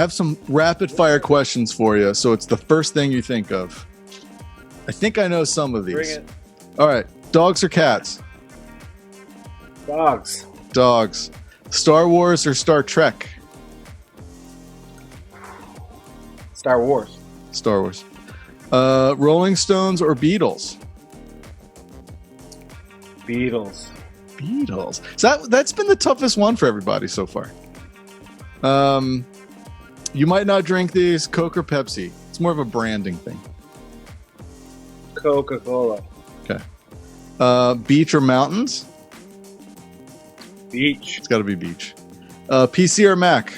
have some rapid fire questions for you. So it's the first thing you think of. I think I know some of these. Bring it. All right. Dogs or cats? Dogs. Dogs. Star Wars or Star Trek? Star Wars. Star Wars. Rolling Stones or Beatles? Beatles. Beatles. So that's been the toughest one for everybody so far. You might not drink these. Coke or Pepsi? It's more of a branding thing. Coca-Cola. Okay. Beach or mountains? Beach. It's got to be beach. PC or Mac?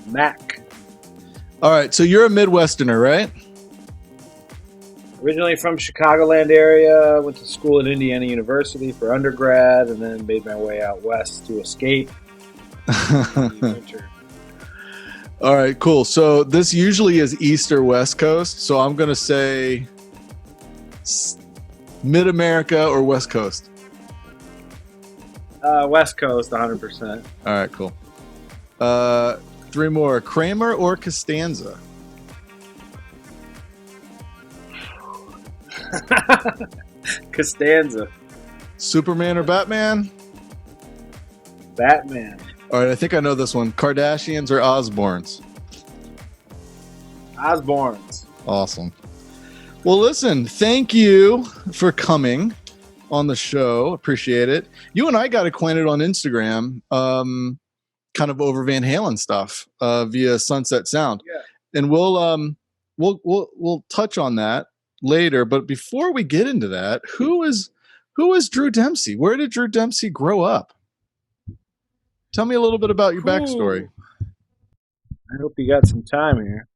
Mac. All right. So you're a Midwesterner, right? Originally from Chicagoland area, went to school at Indiana University for undergrad, and then made my way out west to escape the winter. All right, cool. So this usually is East or West Coast. So I'm going to say Mid-America or West Coast. West Coast, 100%. All right, cool. 3 more. Kramer or Costanza? Costanza. Superman or Batman? Batman. All right, I think I know this one. Kardashians or Osbournes? Osbournes. Awesome. Well, listen, thank you for coming on the show. Appreciate it. You and I got acquainted on Instagram, kind of over Van Halen stuff via Sunset Sound. Yeah. And we'll touch on that later. But before we get into that, who is Drew Dempsey? Where did Drew Dempsey grow up? Tell me a little bit about your backstory. I hope you got some time here.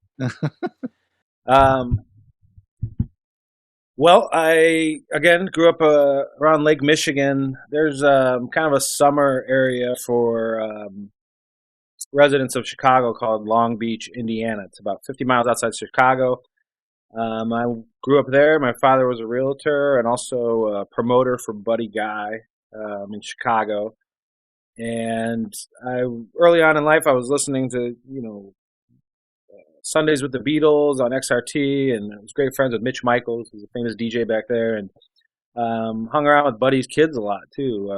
Well, I, again, grew up around Lake Michigan. There's kind of a summer area for residents of Chicago called Long Beach, Indiana. It's about 50 miles outside Chicago. I grew up there. My father was a realtor and also a promoter for Buddy Guy in Chicago. And early on in life, I was listening to, Sundays with the Beatles on XRT, and I was great friends with Mitch Michaels, who's a famous DJ back there, and hung around with Buddy's kids a lot too.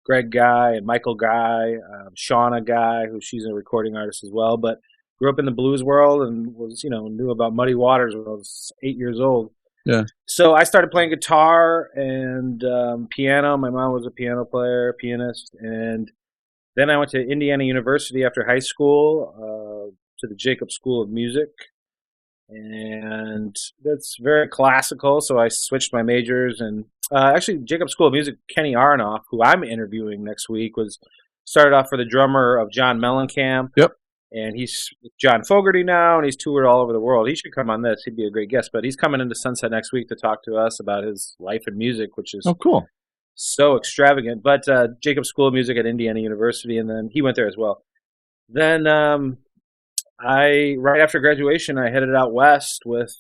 Greg Guy and Michael Guy, Shauna Guy, who she's a recording artist as well, but grew up in the blues world and was, knew about Muddy Waters when I was 8 years old. Yeah. So I started playing guitar and piano. My mom was a pianist, and then I went to Indiana University after high school, to the Jacob School of Music, and that's very classical, so I switched my majors, and actually Jacob School of Music, Kenny Aronoff, who I'm interviewing next week, started off for the drummer of John Mellencamp. Yep. And he's with John Fogerty now, and he's toured all over the world. He should come on this. He'd be a great guest, but he's coming into Sunset next week to talk to us about his life in music, which is cool. So extravagant. But Jacob School of Music at Indiana University, and then he went there as well. Then right after graduation, I headed out west with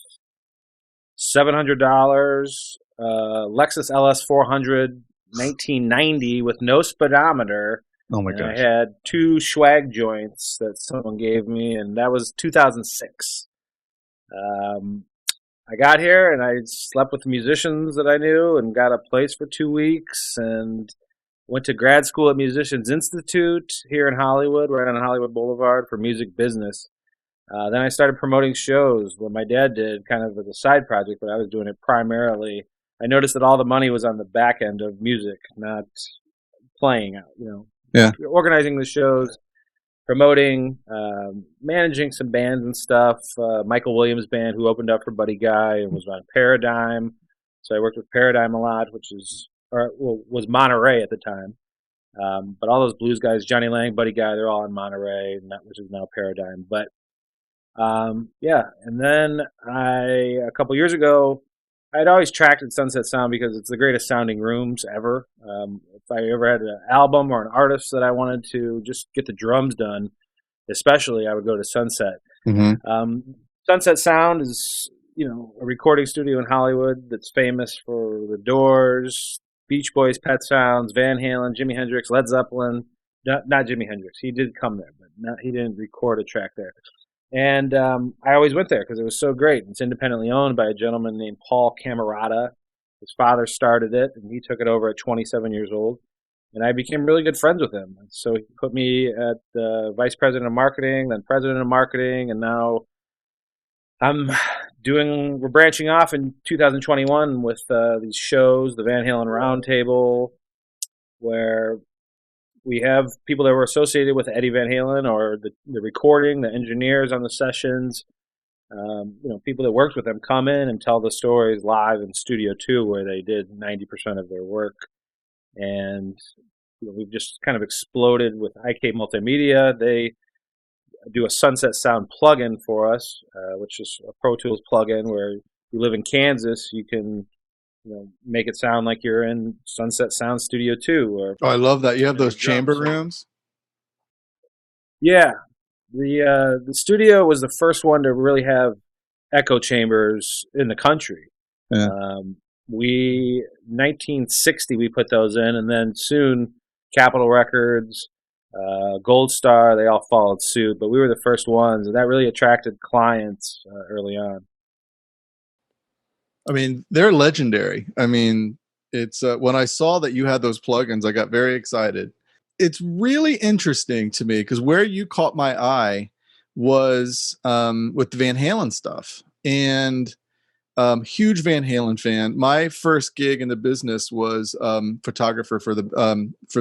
$700, Lexus LS 400, 1990 with no speedometer. Oh my gosh! gosh. I had 2 swag joints that someone gave me, and that was 2006. I got here and I slept with the musicians that I knew and got a place for 2 weeks and went to grad school at Musicians Institute here in Hollywood, right on Hollywood Boulevard, for music business. Then I started promoting shows, what my dad did kind of as a side project, but I was doing it primarily. I noticed that all the money was on the back end of music, not playing out, Yeah. Organizing the shows, promoting, managing some bands and stuff. Michael Williams' band, who opened up for Buddy Guy and was on Paradigm. So I worked with Paradigm a lot, was Monterey at the time. But all those blues guys, Johnny Lang, Buddy Guy, they're all in Monterey, which is now Paradigm. But and then a couple years ago, I'd always tracked at Sunset Sound because it's the greatest sounding rooms ever. If I ever had an album or an artist that I wanted to just get the drums done, especially, I would go to Sunset. Mm-hmm. Sunset Sound is, a recording studio in Hollywood that's famous for The Doors, Beach Boys, Pet Sounds, Van Halen, Jimi Hendrix, Led Zeppelin, not Jimi Hendrix. He did come there, but he didn't record a track there. And I always went there because it was so great. It's independently owned by a gentleman named Paul Camerata. His father started it, and he took it over at 27 years old. And I became really good friends with him. So he put me at vice president of marketing, then president of marketing, and now we're branching off in 2021 with these shows, the Van Halen Roundtable, where we have people that were associated with Eddie Van Halen or the recording, the engineers on the sessions, people that worked with them come in and tell the stories live in Studio 2 where they did 90% of their work. And we've just kind of exploded with IK Multimedia. They do a Sunset Sound plugin for us, which is a Pro Tools plugin where you live in Kansas, you can make it sound like you're in Sunset Sound Studio 2. Or I love that. You have those chamber rooms? Yeah. The studio was the first one to really have echo chambers in the country. Yeah. 1960 we put those in, and then soon Capitol Records, Gold Star, they all followed suit, but we were the first ones, and that really attracted clients early on. I mean, they're legendary. I mean, it's when I saw that you had those plugins, I got very excited. It's really interesting to me because where you caught my eye was with the Van Halen stuff. And huge Van Halen fan. My first gig in the business was photographer for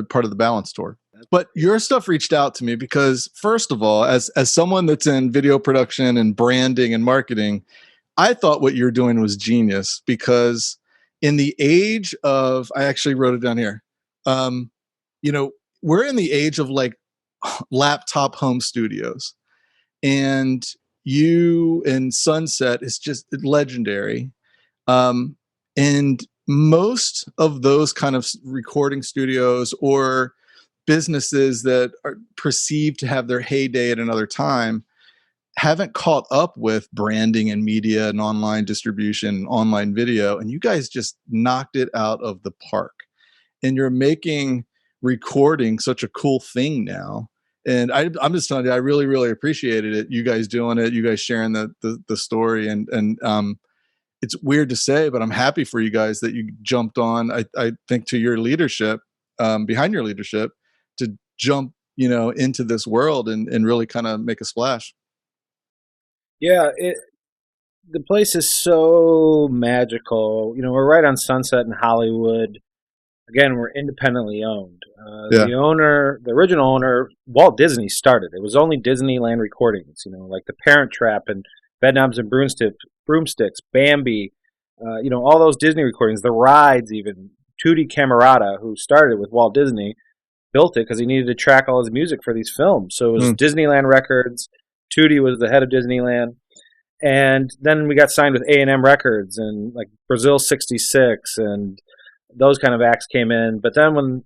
part of the Balance tour. But your stuff reached out to me because, first of all, as someone that's in video production and branding and marketing, I thought what you're doing was genius because in the age of, I actually wrote it down here. We're in the age of like laptop home studios, and you and Sunset is just legendary. And most of those kind of recording studios or businesses that are perceived to have their heyday at another time haven't caught up with branding and media and online distribution, online video. And you guys just knocked it out of the park. And you're making recording such a cool thing now. And I'm just telling you, I really, really appreciated it. You guys doing it, you guys sharing the story, and it's weird to say, but I'm happy for you guys that you jumped on. I think to your leadership, behind your leadership, to jump into this world and really kind of make a splash. Yeah, the place is so magical. We're right on Sunset in Hollywood. Again, we're independently owned. The original owner, Walt Disney started. It was only Disneyland recordings, like The Parent Trap and Bedknobs and Broomsticks, Bambi, all those Disney recordings, the rides even. Tootie Camerata, who started with Walt Disney, built it because he needed to track all his music for these films. So it was Disneyland Records. Tootie was the head of Disneyland. And then we got signed with A&M Records and like Brazil 66 and those kind of acts came in. But then when,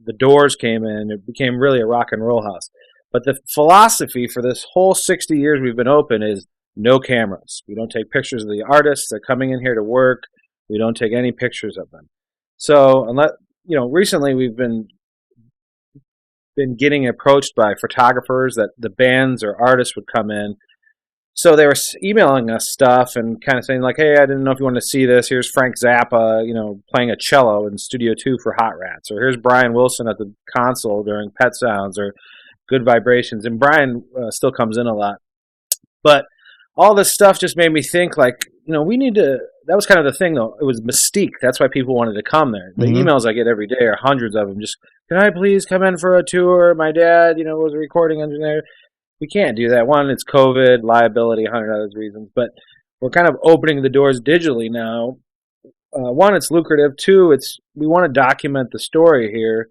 the Doors came in, it became really a rock and roll house. But the philosophy for this whole 60 years we've been open is no cameras. We don't take pictures of the artists that are coming in here to work. We don't take any pictures of them. So, recently we've been getting approached by photographers that the bands or artists would come in. So they were emailing us stuff and kind of saying like, hey, I didn't know if you wanted to see this. Here's Frank Zappa, playing a cello in Studio 2 for Hot Rats. Or here's Brian Wilson at the console during Pet Sounds or Good Vibrations. And Brian still comes in a lot. But all this stuff just made me think like, we need to, that was kind of the thing though. It was mystique. That's why people wanted to come there. The emails I get every day are hundreds of them. Just, can I please come in for a tour? My dad, was a recording engineer. We can't do that. One, it's COVID, liability, 100 other reasons. But we're kind of opening the doors digitally now. One, it's lucrative. Two, we want to document the story here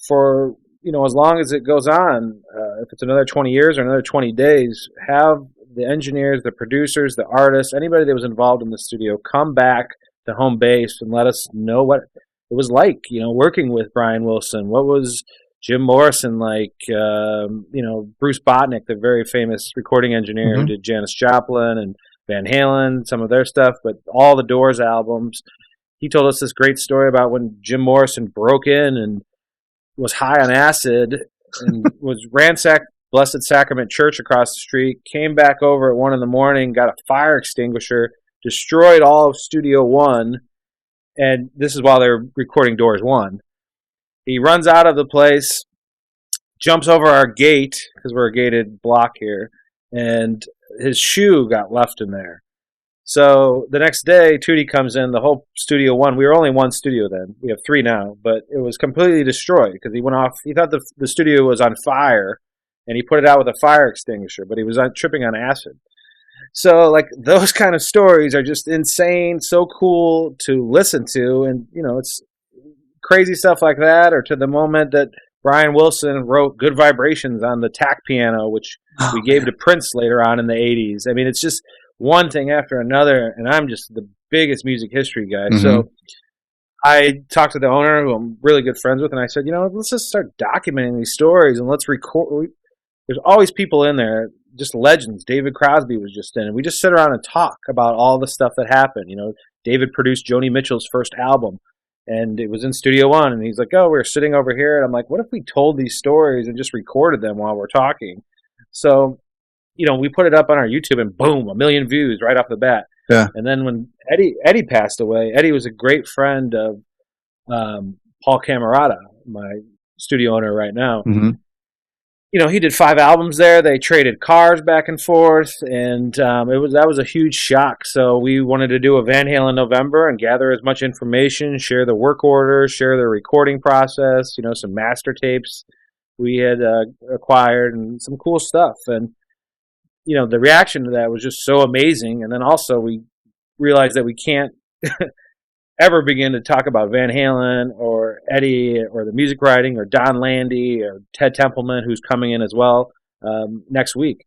for, as long as it goes on. If it's another 20 years or another 20 days, have the engineers, the producers, the artists, anybody that was involved in the studio come back to home base and let us know what it was like, working with Brian Wilson. What was Jim Morrison like? Bruce Botnick, the very famous recording engineer who did Janis Joplin and Van Halen, some of their stuff, but all the Doors albums. He told us this great story about when Jim Morrison broke in and was high on acid and was ransacked Blessed Sacrament Church across the street, came back over at 1 a.m, got a fire extinguisher, destroyed all of Studio One, and this is while they're recording Doors One. He runs out of the place, jumps over our gate, because we're a gated block here, and his shoe got left in there. So the next day, Tootie comes in, the whole Studio One, we were only one studio then, we have 3 now, but it was completely destroyed, because he went off, he thought the studio was on fire, and he put it out with a fire extinguisher, but he was tripping on acid. So, like, those kind of stories are just insane, so cool to listen to, and, you know, it's crazy stuff like that, or to the moment that Brian Wilson wrote Good Vibrations on the tack piano, which we gave to Prince later on in the 80s. I mean, it's just one thing after another, and I'm just the biggest music history guy. Mm-hmm. So I talked to the owner, who I'm really good friends with, and I said, you know, let's just start documenting these stories, and let's record. There's always people in there, just legends. David Crosby was just in. And we just sit around and talk about all the stuff that happened. You know, David produced Joni Mitchell's first album, and it was in Studio One. And he's like, oh, we're sitting over here. And I'm like, what if we told these stories and just recorded them while we're talking? So, you know, we put it up on our YouTube, and boom, 1 million views right off the bat. Yeah. And then when Eddie passed away, Eddie was a great friend of Paul Camerata, my studio owner right now. Mm-hmm. You know, he did 5 albums there. They traded cars back and forth, and that was a huge shock. So we wanted to do a Van Halen November and gather as much information, share the work orders, share the recording process, you know, some master tapes we had acquired, and some cool stuff. And, you know, the reaction to that was just so amazing. And then also we realized that we can't ever begin to talk about Van Halen or Eddie or the music writing or Don Landy or Ted Templeman, who's coming in as well next week,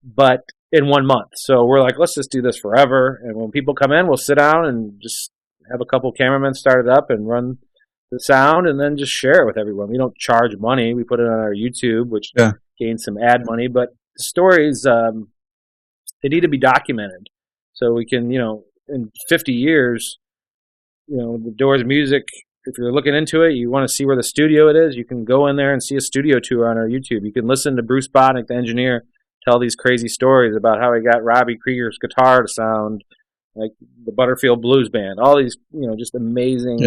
but in 1 month. So we're like, let's just do this forever. And when people come in, we'll sit down and just have a couple cameramen start it up and run the sound, and then just share it with everyone. We don't charge money. We put it on our YouTube, which gains some ad money, but the stories, they need to be documented so we can, you know, in 50 years, you know, the Doors music, if you're looking into it, you want to see where the studio it is, you can go in there and see a studio tour on our YouTube. You can listen to Bruce Bodnick, the engineer, tell these crazy stories about how he got Robbie Krieger's guitar to sound like the Butterfield Blues Band. All these, you know, just amazing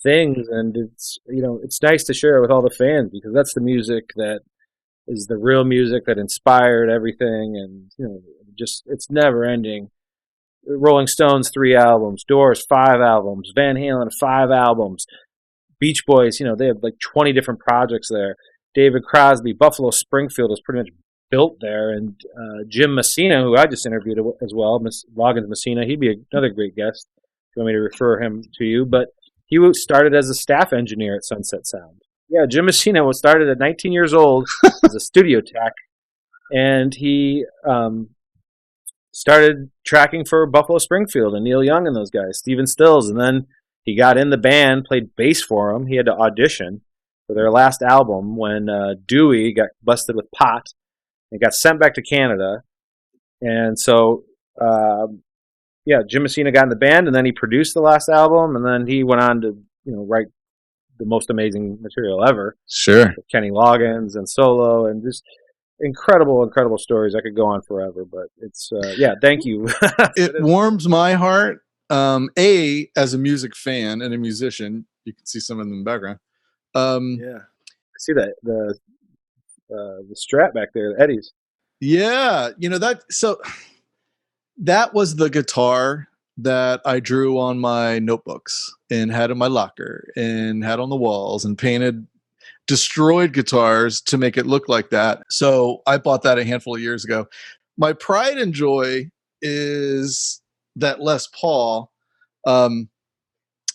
things. And it's, you know, it's nice to share it with all the fans, because that's the music that is the real music that inspired everything. And, you know, just, it's never ending. Rolling Stones 3 albums, Doors 5 albums, Van Halen 5 albums, Beach Boys, you know, they have like 20 different projects there. David Crosby, Buffalo Springfield is pretty much built there, and Jim Messina, who I just interviewed as well, Loggins Messina, he'd be another great guest if you want me to refer him to you, but he started as a staff engineer at Sunset Sound. Yeah, Jim Messina was started at 19 years old as a studio tech, and he started tracking for Buffalo Springfield and Neil Young and those guys, Stephen Stills, and then he got in the band, played bass for them. He had to audition for their last album when Dewey got busted with pot and got sent back to Canada. And so, Jim Messina got in the band, and then he produced the last album, and then he went on to, you know, write the most amazing material ever. Sure. With Kenny Loggins and solo, and just incredible stories. I could go on forever, but it's thank you. It warms my heart. As a music fan and a musician, you can see some of them in the background. I see that the Strat back there, Eddie's. Yeah, you know that. So that was the guitar that I drew on my notebooks and had in my locker and had on the walls and painted destroyed guitars to make it look like that. So I bought that a handful of years ago. My pride and joy is that Les Paul. I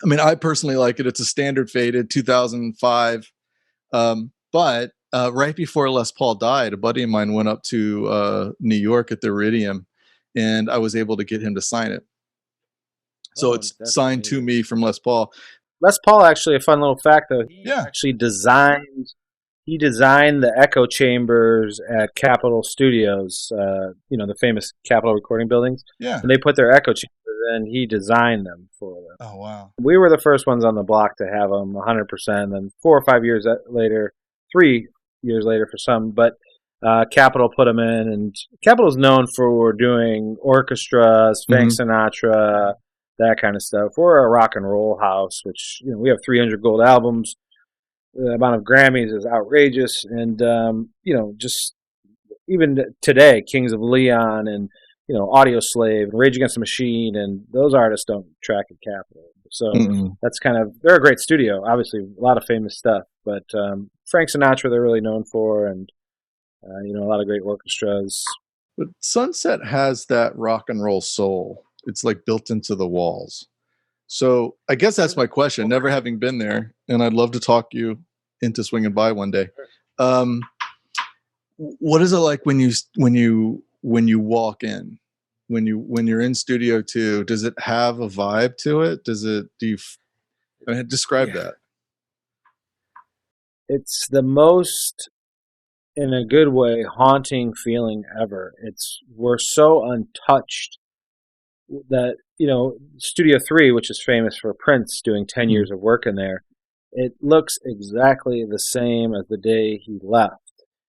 mean, I personally like it. It's a standard faded 2005. But right before Les Paul died, a buddy of mine went up to New York at the Iridium, and I was able to get him to sign it. So it's signed to me from Les Paul. Les Paul, actually, a fun little fact, though. He actually designed the echo chambers at Capitol Studios, the famous Capitol recording buildings. Yeah. And they put their echo chambers then he designed them for them. Oh, wow. We were the first ones on the block to have them 100%. And 4 or 5 years later, 3 years later for some, but Capitol put them in. And Capitol's known for doing orchestras, Frank Sinatra, that kind of stuff. We're a rock and roll house, which, you know, we have 300 gold albums. The amount of Grammys is outrageous. And, you know, just even today, Kings of Leon and, you know, Audio Slave and Rage Against the Machine, and those artists don't track at Capitol. So that's kind of, they're a great studio, obviously, a lot of famous stuff. But Frank Sinatra, they're really known for, and, you know, a lot of great orchestras. But Sunset has that rock and roll soul. It's like built into the walls. So I guess that's my question, never having been there, and I'd love to talk you into swinging by one day. What is it like when you walk in, when you're in Studio 2? Does it have a vibe to it? Describe that? It's the most, in a good way, haunting feeling ever. We're so untouched that, you know, Studio 3, which is famous for Prince doing 10 years of work in there, it looks exactly the same as the day he left.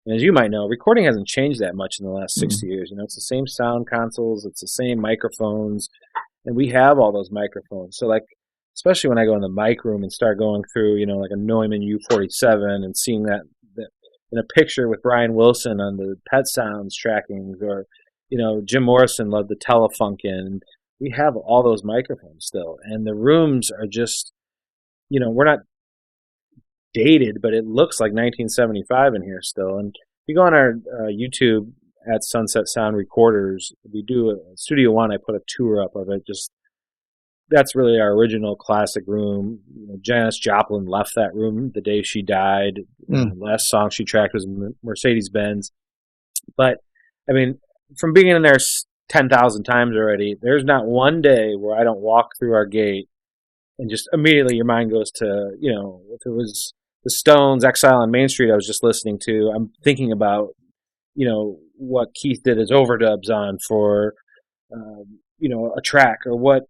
And as you might know, recording hasn't changed that much in the last 60 years. You know, it's the same sound consoles, it's the same microphones, and we have all those microphones. So, like, especially when I go in the mic room and start going through, you know, like a Neumann U47 and seeing that in a picture with Brian Wilson on the Pet Sounds trackings, or, you know, Jim Morrison loved the Telefunken. We have all those microphones still, and the rooms are just, you know, we're not dated, but it looks like 1975 in here still. And if you go on our YouTube at Sunset Sound Recorders, we do a Studio One. I put a tour up of it. Just, that's really our original classic room. You know, Janis Joplin left that room the day she died. The last song she tracked was Mercedes-Benz. But I mean, from being in there 10,000 times already, there's not one day where I don't walk through our gate and just immediately your mind goes to, you know, if it was the Stones' Exile on Main Street I was just listening to, I'm thinking about, you know, what Keith did his overdubs on for, you know, a track, or what,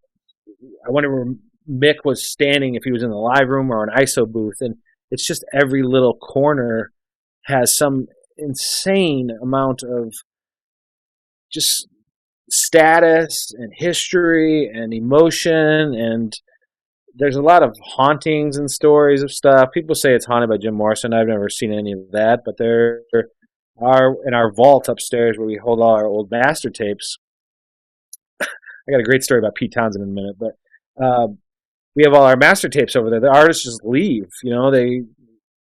I wonder where Mick was standing if he was in the live room or an ISO booth. And it's just every little corner has some insane amount of just status and history and emotion, and there's a lot of hauntings and stories of stuff. People say it's haunted by Jim Morrison. I've never seen any of that, but there are, in our vault upstairs where we hold all our old master tapes. I got a great story about Pete Townsend in a minute, but we have all our master tapes over there. The artists just leave. You know, they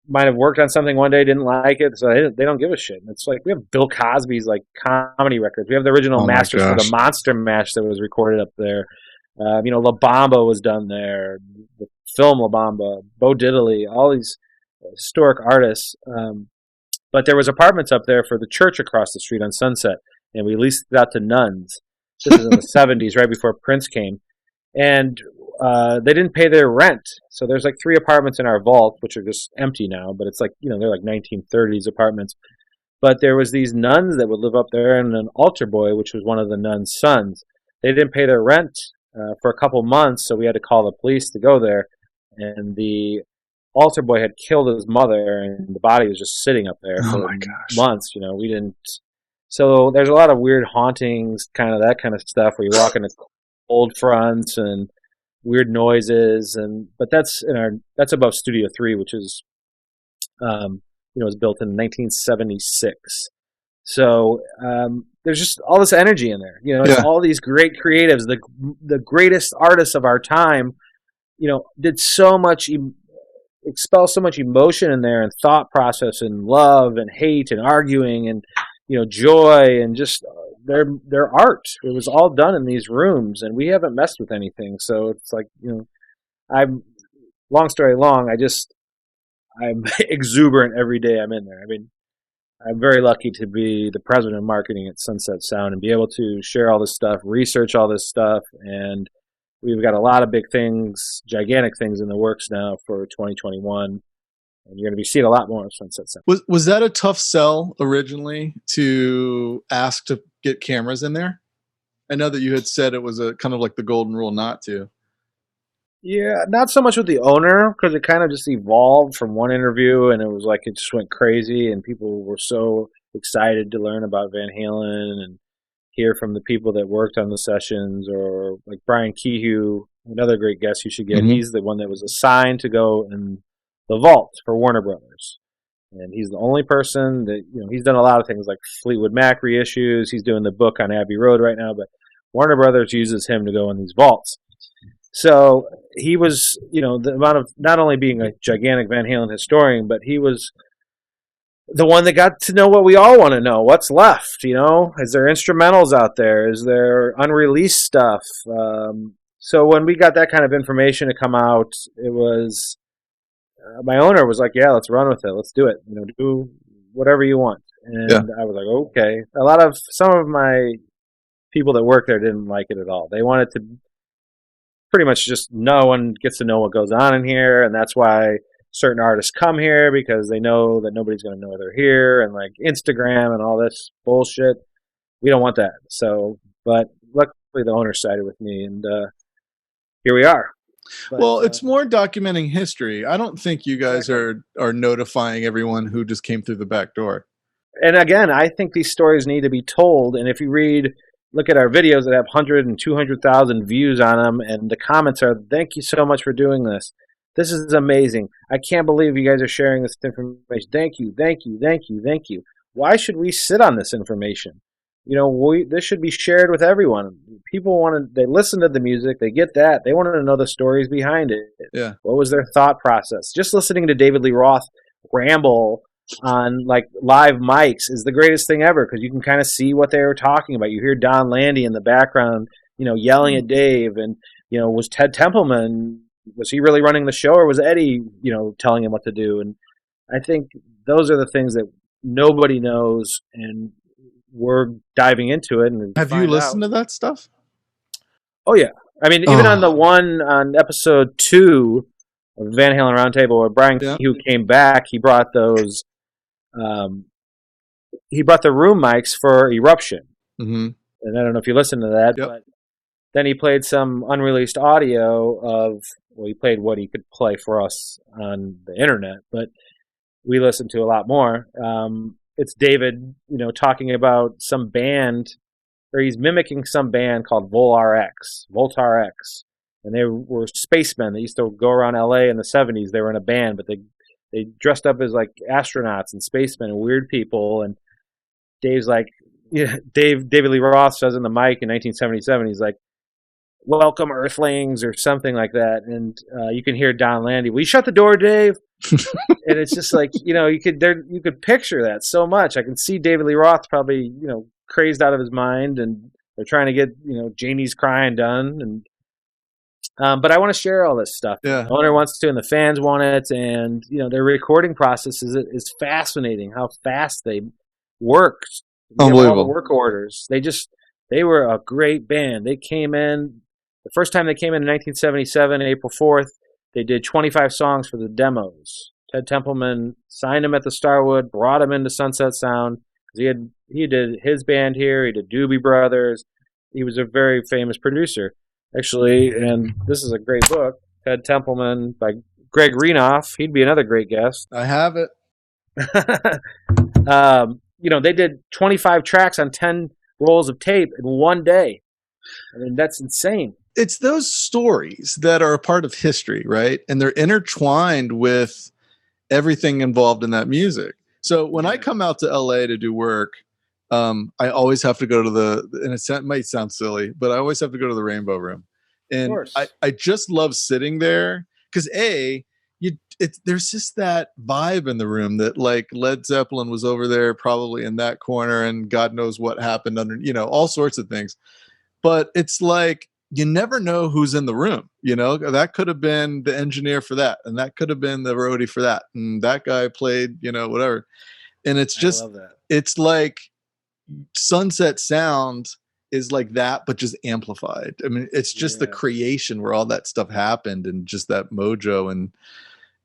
might have worked on something one day, didn't like it, so they don't give a shit. And it's like we have Bill Cosby's like comedy records. We have the original masters for the Monster Mash that was recorded up there. You know, La Bamba was done there. The film La Bamba, Bo Diddley, all these historic artists. But there was apartments up there for the church across the street on Sunset, and we leased it out to nuns. This is in the 70s, right before Prince came. And they didn't pay their rent. So there's like 3 apartments in our vault, which are just empty now, but it's like, you know, they're like 1930s apartments. But there was these nuns that would live up there, and an altar boy, which was one of the nuns' sons. They didn't pay their rent for a couple months, so we had to call the police to go there. And the altar boy had killed his mother, and the body was just sitting up there for months. You know, we didn't. So there's a lot of weird hauntings, kind of that kind of stuff, where you walk into old fronts and weird noises, but that's above Studio 3, which is, you know, was built in 1976. So there's just all this energy in there. You know, it's all these great creatives, the greatest artists of our time. You know, did so much, expel so much emotion in there, and thought process, and love, and hate, and arguing, and, you know, joy, and just their art. It was all done in these rooms, and we haven't messed with anything. So it's like, you know, long story long, I'm exuberant every day I'm in there. I mean, I'm very lucky to be the president of marketing at Sunset Sound and be able to share all this stuff, research all this stuff, and we've got a lot of big things, gigantic things in the works now for 2021. And you're going to be seeing a lot more of Sunset Sound. Was that a tough sell originally to ask to get cameras in there? I know that you had said it was a kind of like the golden rule not to. Yeah, not so much with the owner because it kind of just evolved from one interview, and it was like it just went crazy, and people were so excited to learn about Van Halen and hear from the people that worked on the sessions, or like Brian Kehoe, another great guest you should get. Mhm. He's the one that was assigned to go in the vault for Warner Brothers. And he's the only person that, he's done a lot of things like Fleetwood Mac reissues. He's doing the book on Abbey Road right now, but Warner Brothers uses him to go in these vaults. So he was, the amount of not only being a gigantic Van Halen historian, but he was the one that got to know what we all want to know. What's left, Is there instrumentals out there? Is there unreleased stuff? So when we got that kind of information to come out, it was my owner was like, "Yeah, let's run with it. Let's do it. Do whatever you want." And Yeah. I was like, "Okay." Some of my people that work there didn't like it at all. They wanted to pretty much just no one gets to know what goes on in here, and that's why certain artists come here because they know that nobody's going to know they're here, and like Instagram and all this bullshit. We don't want that. So, but luckily the owner sided with me, and here we are. But, well, it's more documenting history. I don't think you guys are notifying everyone who just came through the back door. And again, I think these stories need to be told. And if you look at our videos that have 100 and 200,000 views on them, and the comments are, "Thank you so much for doing this. This is amazing. I can't believe you guys are sharing this information. Thank you, thank you, thank you, thank you." Why should we sit on this information? This should be shared with everyone. People they listen to the music, they get that. They want to know the stories behind it. Yeah. What was their thought process? Just listening to David Lee Roth ramble on like live mics is the greatest thing ever because you can kind of see what they were talking about. You hear Don Landy in the background, yelling at Dave, and was Ted Templeman, was he really running the show, or was Eddie, telling him what to do? And I think those are the things that nobody knows, and we're diving into it. And have you listened to that stuff? Oh yeah, I mean, even on the one on episode 2 of Van Halen Roundtable, where Brian Kehoe came back, he brought those. He brought the room mics for Eruption, and I don't know if you listened to that, but then he played some unreleased audio of. Well, he played what he could play for us on the internet, but we listened to a lot more. It's David, talking about some band, or he's mimicking some band called Voltar X, and they were spacemen. They used to go around LA in the 70s. They were in a band, but they dressed up as like astronauts and spacemen and weird people. And Dave's like, David Lee Roth says in the mic in 1977, he's like, "Welcome, Earthlings," or something like that. And you can hear Don Landy, "Will you shut the door, Dave?" And it's just like, you could picture that so much. I can see David Lee Roth probably, crazed out of his mind, and they're trying to get, Jamie's Crying done. And but I want to share all this stuff. Yeah. The owner wants to, and the fans want it. And, their recording process is fascinating, how fast they work. Unbelievable. All the work orders. They were a great band. They came in, the first time they came in 1977, April 4th, they did 25 songs for the demos. Ted Templeman signed him at the Starwood, brought him into Sunset Sound. He did his band here. He did Doobie Brothers. He was a very famous producer, actually. And this is a great book, Ted Templeman by Greg Renoff. He'd be another great guest. I have it. They did 25 tracks on 10 rolls of tape in one day. I mean, that's insane. It's those stories that are a part of history, right? And they're intertwined with everything involved in that music. So when I come out to LA to do work, I always have to go to and it might sound silly, but I always have to go to the Rainbow Room. And I just love sitting there because there's just that vibe in the room that like Led Zeppelin was over there probably in that corner, and God knows what happened under, all sorts of things. But it's like, you never know who's in the room. That could have been the engineer for that, and that could have been the roadie for that, and that guy played, whatever. And it's just, it's like Sunset Sound is like that, but just amplified. I mean, it's just the creation where all that stuff happened, and just that mojo. And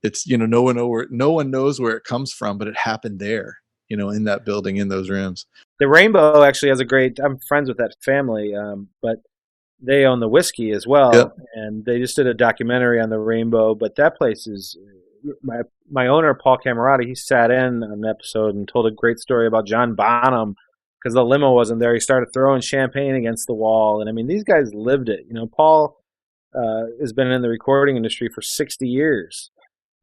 it's, no one knows where it comes from, but it happened there, in that building, in those rooms. The Rainbow actually has a great. I'm friends with that family, but they own the whiskey as Yep. well, and they just did a documentary on the Rainbow. But that place is my owner Paul Camerata. He sat in on an episode and told a great story about John Bonham because the limo wasn't there. He started throwing champagne against the wall, and I mean these guys lived it. Paul has been in the recording industry for 60 years.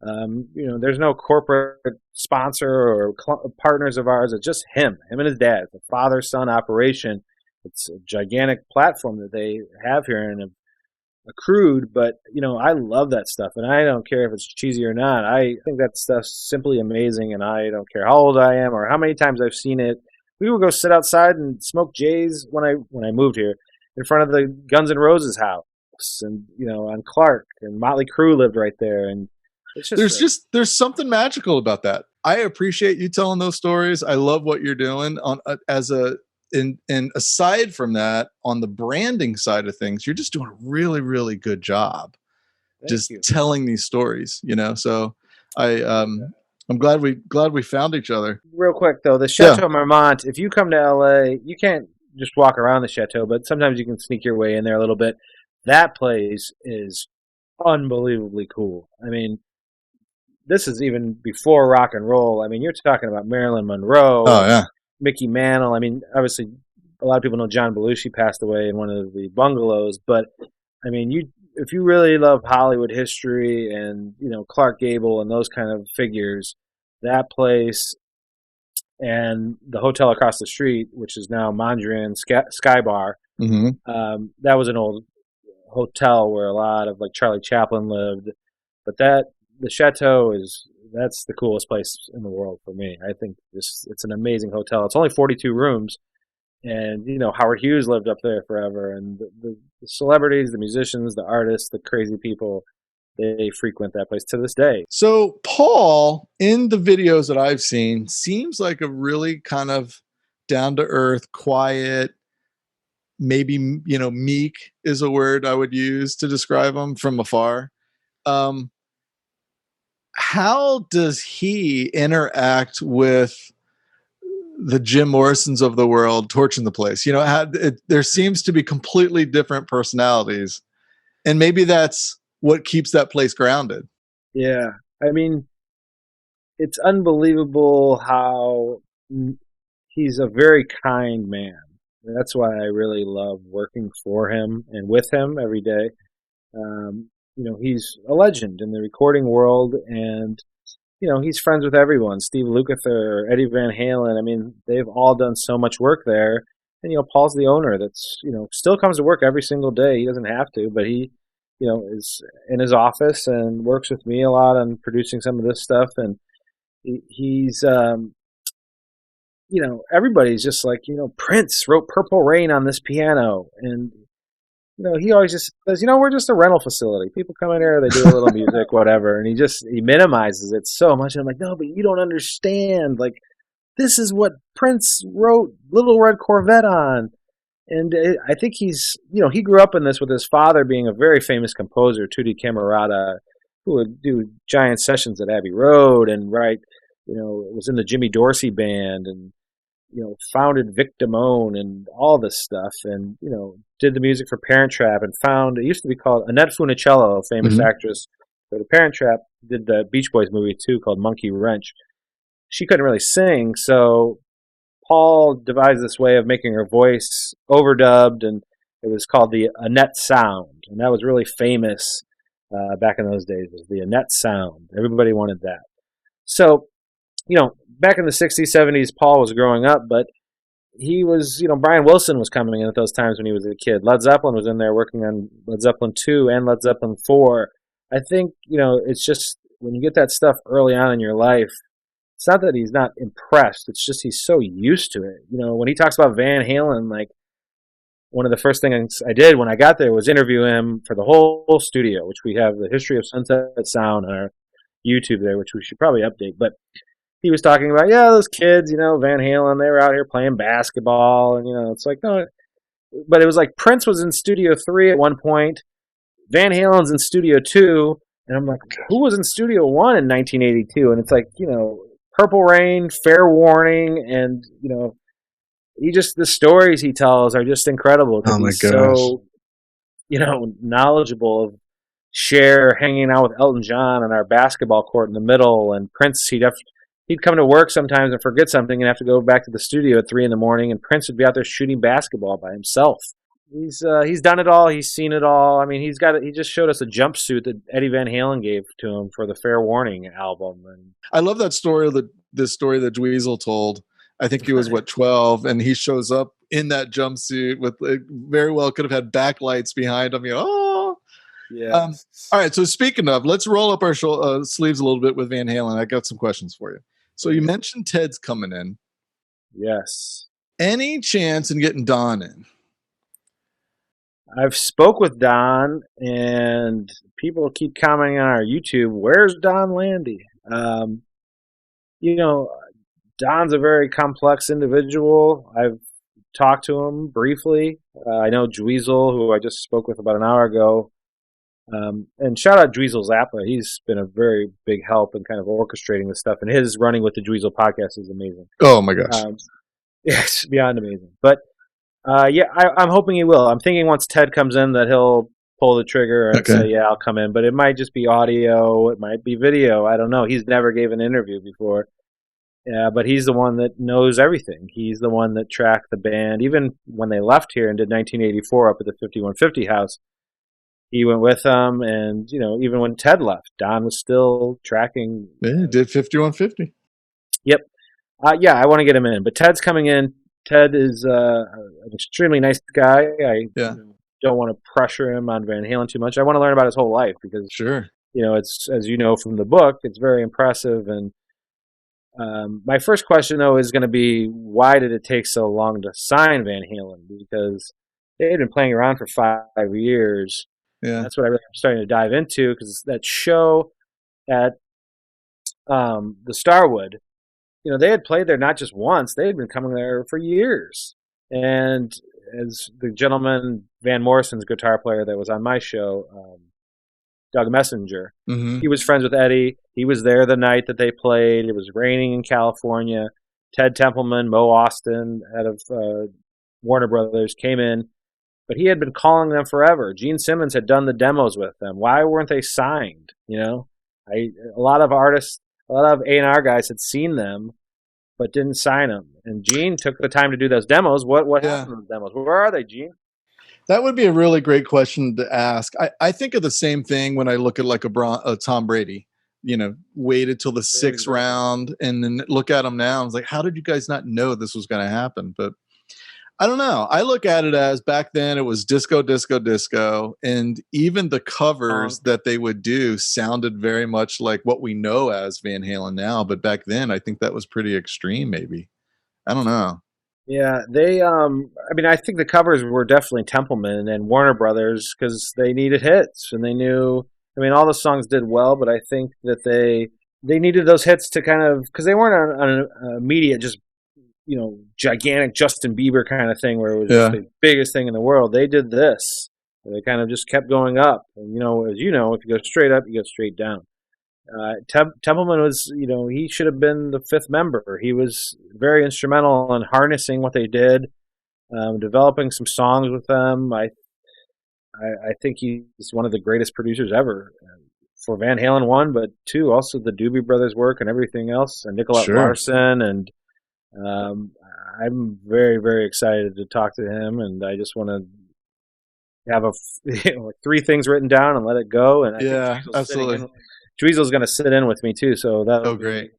There's no corporate sponsor or partners of ours. It's just him and his dad. It's a father-son operation. It's a gigantic platform that they have here and have accrued. But, I love that stuff. And I don't care if it's cheesy or not. I think that stuff's simply amazing. And I don't care how old I am or how many times I've seen it. We would go sit outside and smoke J's when I moved here in front of the Guns N' Roses house. And, on Clark. And Motley Crue lived right there. And it's there's something magical about that. I appreciate you telling those stories. I love what you're doing and aside from that, on the branding side of things, you're just doing a really, really good job. Thank you. Telling these stories, so I'm glad we found each other. Real quick though, the Chateau Marmont, if you come to LA, you can't just walk around the chateau, but sometimes you can sneak your way in there a little bit. That place is unbelievably cool. I mean, this is even before rock and roll. I mean, you're talking about Marilyn Monroe, Mickey Mantle. I mean, obviously, a lot of people know John Belushi passed away in one of the bungalows. But, I mean, if you really love Hollywood history and, Clark Gable and those kind of figures, that place and the hotel across the street, which is now Mondrian Sky Bar, that was an old hotel where a lot of, like, Charlie Chaplin lived. But the Chateau that's the coolest place in the world for me. I think it's an amazing hotel. It's only 42 rooms, and Howard Hughes lived up there forever. And the celebrities, the musicians, the artists, the crazy people, they frequent that place to this day. So Paul, in the videos that I've seen, seems like a really kind of down to earth, quiet, maybe meek is a word I would use to describe him from afar. How does he interact with the Jim Morrisons of the world torching the place? There seems to be completely different personalities, and maybe that's what keeps that place grounded. Yeah. I mean, it's unbelievable how he's a very kind man. That's why I really love working for him and with him every day. He's a legend in the recording world, and, he's friends with everyone. Steve Lukather, Eddie Van Halen. I mean, they've all done so much work there. And, Paul's the owner that's, still comes to work every single day. He doesn't have to, but he, is in his office and works with me a lot on producing some of this stuff. And he's, everybody's just like, Prince wrote Purple Rain on this piano. And, he always just says, we're just a rental facility. People come in here, they do a little music, whatever. And he minimizes it so much. And I'm like, no, but you don't understand. Like, this is what Prince wrote Little Red Corvette on. And I think he's, he grew up in this with his father being a very famous composer, Tutti Camerata, who would do giant sessions at Abbey Road and write, was in the Jimmy Dorsey band and, founded Vic Damone and all this stuff, and did the music for Parent Trap, and found, it used to be called Annette Funicello, a famous actress for the Parent Trap, did the Beach Boys movie too called Monkey Wrench. She couldn't really sing, so Paul devised this way of making her voice overdubbed, and it was called the Annette Sound, and that was really famous back in those days, was the Annette Sound. Everybody wanted that. So, back in the 60s, 70s, Paul was growing up, but he was, Brian Wilson was coming in at those times when he was a kid. Led Zeppelin was in there working on Led Zeppelin 2 and Led Zeppelin 4. I think, it's just when you get that stuff early on in your life, it's not that he's not impressed. It's just he's so used to it. When he talks about Van Halen, like, one of the first things I did when I got there was interview him for the whole studio, which we have the history of Sunset Sound on our YouTube there, which we should probably update. But he was talking about, those kids, Van Halen, they were out here playing basketball. And, it's like, no. But it was like Prince was in Studio 3 at one point. Van Halen's in Studio 2. And I'm like, who was in Studio 1 in 1982? And it's like, Purple Rain, Fair Warning, and, the stories he tells are just incredible because Oh my he's gosh. so, knowledgeable of Cher hanging out with Elton John on our basketball court in the middle, and Prince, he'd come to work sometimes and forget something and have to go back to the studio at 3 a.m, and Prince would be out there shooting basketball by himself. He's done it all. He's seen it all. I mean, he just showed us a jumpsuit that Eddie Van Halen gave to him for the Fair Warning album. And I love that story. This story that Dweezil told. I think he was 12, and he shows up in that jumpsuit with very well could have had backlights behind him. Oh, yeah. All right. So speaking of, let's roll up our sleeves a little bit with Van Halen. I got some questions for you. So you mentioned Ted's coming in. Yes. Any chance in getting Don in? I've spoke with Don, and people keep commenting on our YouTube, where's Don Landy? Don's a very complex individual. I've talked to him briefly. I know Dweezil, who I just spoke with about an hour ago. And shout out Dweezil Zappa. He's been a very big help in kind of orchestrating this stuff. And his running with the Dweezil podcast is amazing. Oh, my gosh. It's beyond amazing. But I'm hoping he will. I'm thinking once Ted comes in that he'll pull the trigger and say, yeah, I'll come in. But it might just be audio. It might be video. I don't know. He's never gave an interview before. Yeah, but he's the one that knows everything. He's the one that tracked the band. Even when they left here and did 1984 up at the 5150 house, he went with them. And, even when Ted left, Don was still tracking. Yeah, did 5150. Yep. I want to get him in. But Ted's coming in. Ted is an extremely nice guy. I don't want to pressure him on Van Halen too much. I want to learn about his whole life because, it's, as you know from the book, it's very impressive. And my first question, though, is going to be, why did it take so long to sign Van Halen? Because they had been playing around for 5 years. Yeah. That's what I'm starting to dive into, because that show at the Starwood, they had played there not just once, they had been coming there for years. And as the gentleman, Van Morrison's guitar player that was on my show, Doug Messenger, he was friends with Eddie. He was there the night that they played. It was raining in California. Ted Templeman, Mo Austin, head of Warner Brothers, came in. But he had been calling them forever. Gene Simmons had done the demos with them. Why weren't they signed? A lot of artists, a lot of A&R guys had seen them, but didn't sign them. And Gene took the time to do those demos. What happened to the demos? Where are they, Gene? That would be a really great question to ask. I think of the same thing when I look at like a Tom Brady. Waited till the sixth round and then look at him now. I was like, how did you guys not know this was going to happen? But I don't know. I look at it as back then it was disco, disco, disco. And even the covers that they would do sounded very much like what we know as Van Halen now. But back then, I think that was pretty extreme, maybe. I don't know. Yeah, they, I think the covers were definitely Templeman and Warner Brothers because they needed hits and they knew, all the songs did well, but I think that they needed those hits to kind of, because they weren't on an immediate, just, gigantic Justin Bieber kind of thing where it was just the biggest thing in the world. They did this. They kind of just kept going up. And, as you know, if you go straight up, you go straight down. Templeman was, he should have been the fifth member. He was very instrumental in harnessing what they did, developing some songs with them. I think he's one of the greatest producers ever for Van Halen, one, but two, also the Doobie Brothers work and everything else, and Nicolette Larson. And I'm very, very excited to talk to him, and I just want to have three things written down and let it go. And I think absolutely. Dweezil's going to sit in with me too, so that'll great.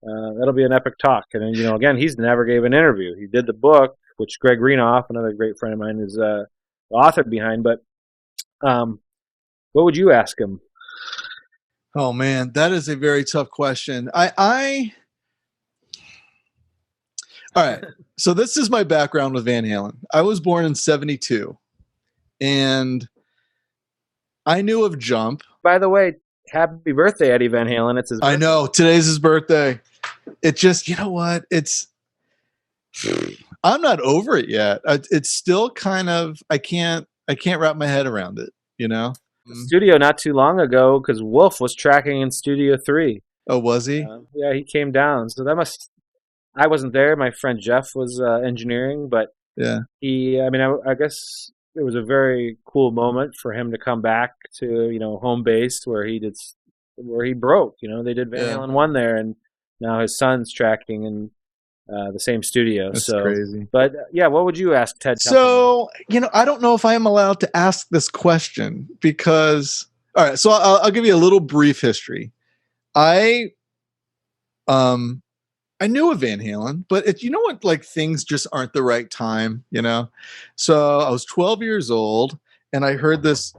That'll be an epic talk. And again, he's never gave an interview. He did the book, which Greg Reenoff, another great friend of mine, is the author behind. But what would you ask him? Oh man, that is a very tough question. All right. So this is my background with Van Halen. I was born in 1972, and I knew of Jump. By the way, happy birthday, Eddie Van Halen. It's his birthday. I know. Today's his birthday. It just, you know what? I'm not over it yet. It's still kind of, I can't wrap my head around it, The studio not too long ago, because Wolf was tracking in Studio 3. Oh, was he? Yeah, he came down. So that must I wasn't there. My friend Jeff was engineering, but Yeah. I guess it was a very cool moment for him to come back to, home base where he broke. They did Van Yeah. Halen 1 there, and now his son's tracking in the same studio. That's So, crazy. but yeah, what would you ask Ted Templeman? So, I don't know if I am allowed to ask this question because, all right, so I'll give you a little brief history. I knew of Van Halen, but what, like things just aren't the right time, So I was 12 years old and I heard this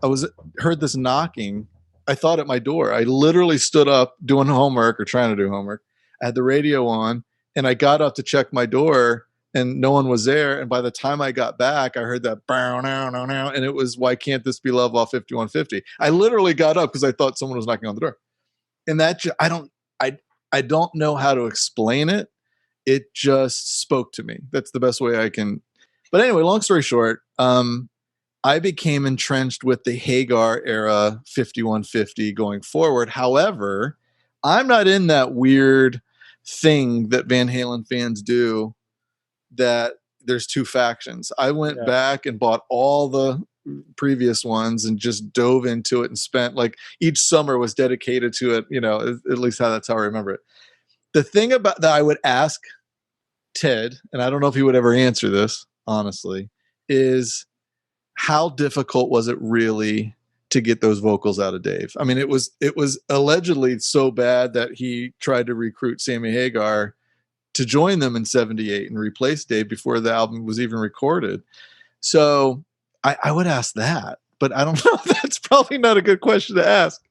knocking. I thought at my door. I literally stood up doing homework or trying to do homework. I had the radio on and I got up to check my door and no one was there. And by the time I got back, I heard that bow now, now, now. And it was Why Can't This Be Love off 5150. I literally got up because I thought someone was knocking on the door. And I don't know how to explain it. It just spoke to me. That's the best way I can. But anyway, long story short, I became entrenched with the Hagar era 5150 going forward. However, I'm not in that weird thing that Van Halen fans do that there's two factions. I went back and bought all the previous ones and just dove into it and spent like each summer was dedicated to it, at least that's how I remember it. The thing about that I would ask Ted, and I don't know if he would ever answer this, honestly, is how difficult was it really to get those vocals out of Dave? I mean, it was allegedly so bad that he tried to recruit Sammy Hagar to join them in 78 and replace Dave before the album was even recorded. So I would ask that, but I don't know. That's probably not a good question to ask.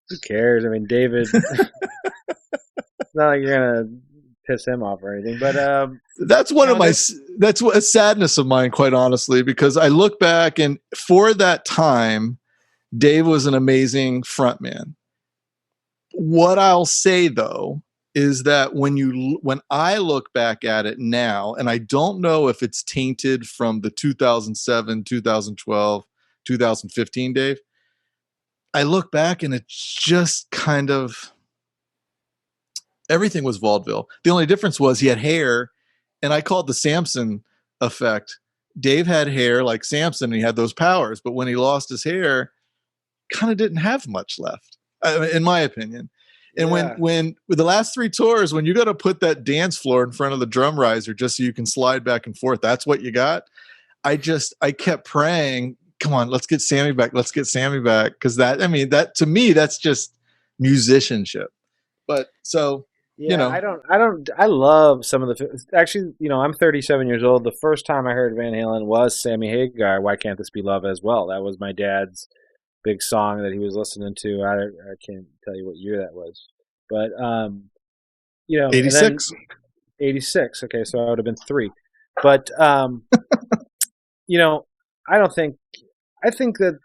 Who cares? I mean, David, it's not like you're going to piss him off or anything, but that's that's a sadness of mine, quite honestly, because I look back and for that time, Dave was an amazing frontman. What I'll say though is that when I look back at it now, and I don't know if it's tainted from the 2007, 2012, 2015 Dave, I look back and it's just kind of everything was vaudeville. The only difference was he had hair, and I called the Samson effect. Dave had hair like Samson, and he had those powers, but when he lost his hair, kind of didn't have much left, in my opinion. And when with the last three tours, when you got to put that dance floor in front of the drum riser just so you can slide back and forth, that's what you got. I kept praying, come on, let's get Sammy back. Let's get Sammy back. Because that to me, that's just musicianship. But so, I love some of actually, I'm 37 years old. The first time I heard Van Halen was Sammy Hagar, Why Can't This Be Love as well. That was my dad's big song that he was listening to. I can't tell you what year that was, but 86. 86. Okay, so I would have been 3. But I think that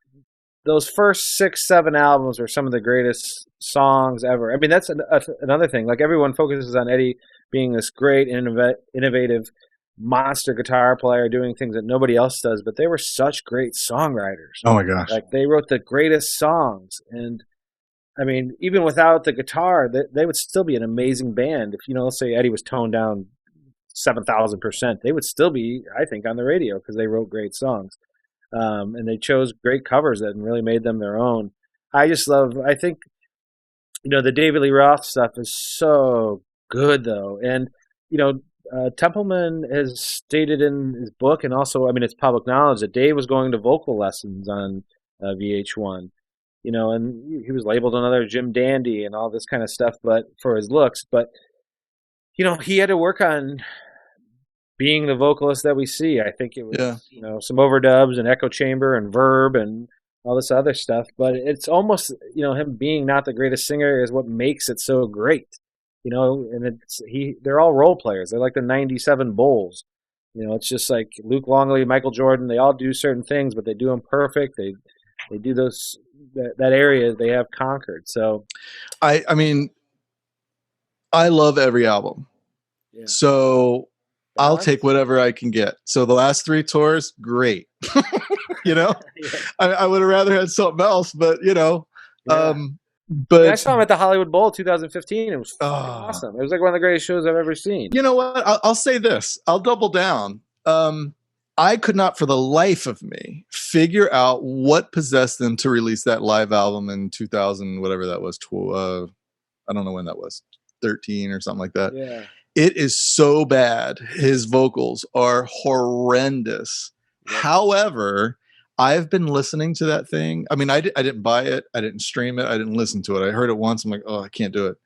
those first 6-7 albums are some of the greatest songs ever. I mean, that's another thing. Like, everyone focuses on Eddie being this great, innovative monster guitar player doing things that nobody else does, but they were such great songwriters. Oh my gosh. Like, they wrote the greatest songs. And I mean, even without the guitar, they would still be an amazing band. If, let's say Eddie was toned down 7,000%, they would still be, I think, on the radio because they wrote great songs. And they chose great covers that really made them their own. I think, the David Lee Roth stuff is so good, though. And, Templeman has stated in his book, and also, it's public knowledge, that Dave was going to vocal lessons on VH1, and he was labeled another Jim Dandy and all this kind of stuff, but for his looks. But, he had to work on being the vocalist that we see. I think it was, some overdubs and echo chamber and verb and all this other stuff. But it's almost, him being not the greatest singer is what makes it so great. And they're all role players. They're like the 97 Bulls. It's just like Luke Longley, Michael Jordan, they all do certain things, but they do them perfect. They do that area they have conquered. So I love every album. Yeah. So I'll take whatever I can get. So the last 3 tours, great. I would have rather had something else, but And I But saw him at the Hollywood Bowl 2015. It was fucking uh, awesome. It was like one of the greatest shows I've ever seen. you know what? I'll say this. I'll double down. I could not for the life of me figure out what possessed them to release that live album in 2000, whatever that was. I don't know when that was, 13 or something like that. Yeah. It is so bad. His vocals are horrendous. Yep. However, I've been listening to that thing. I mean, I didn't buy it. I didn't stream it. I didn't listen to it. I heard it once. I'm like, oh, I can't do it.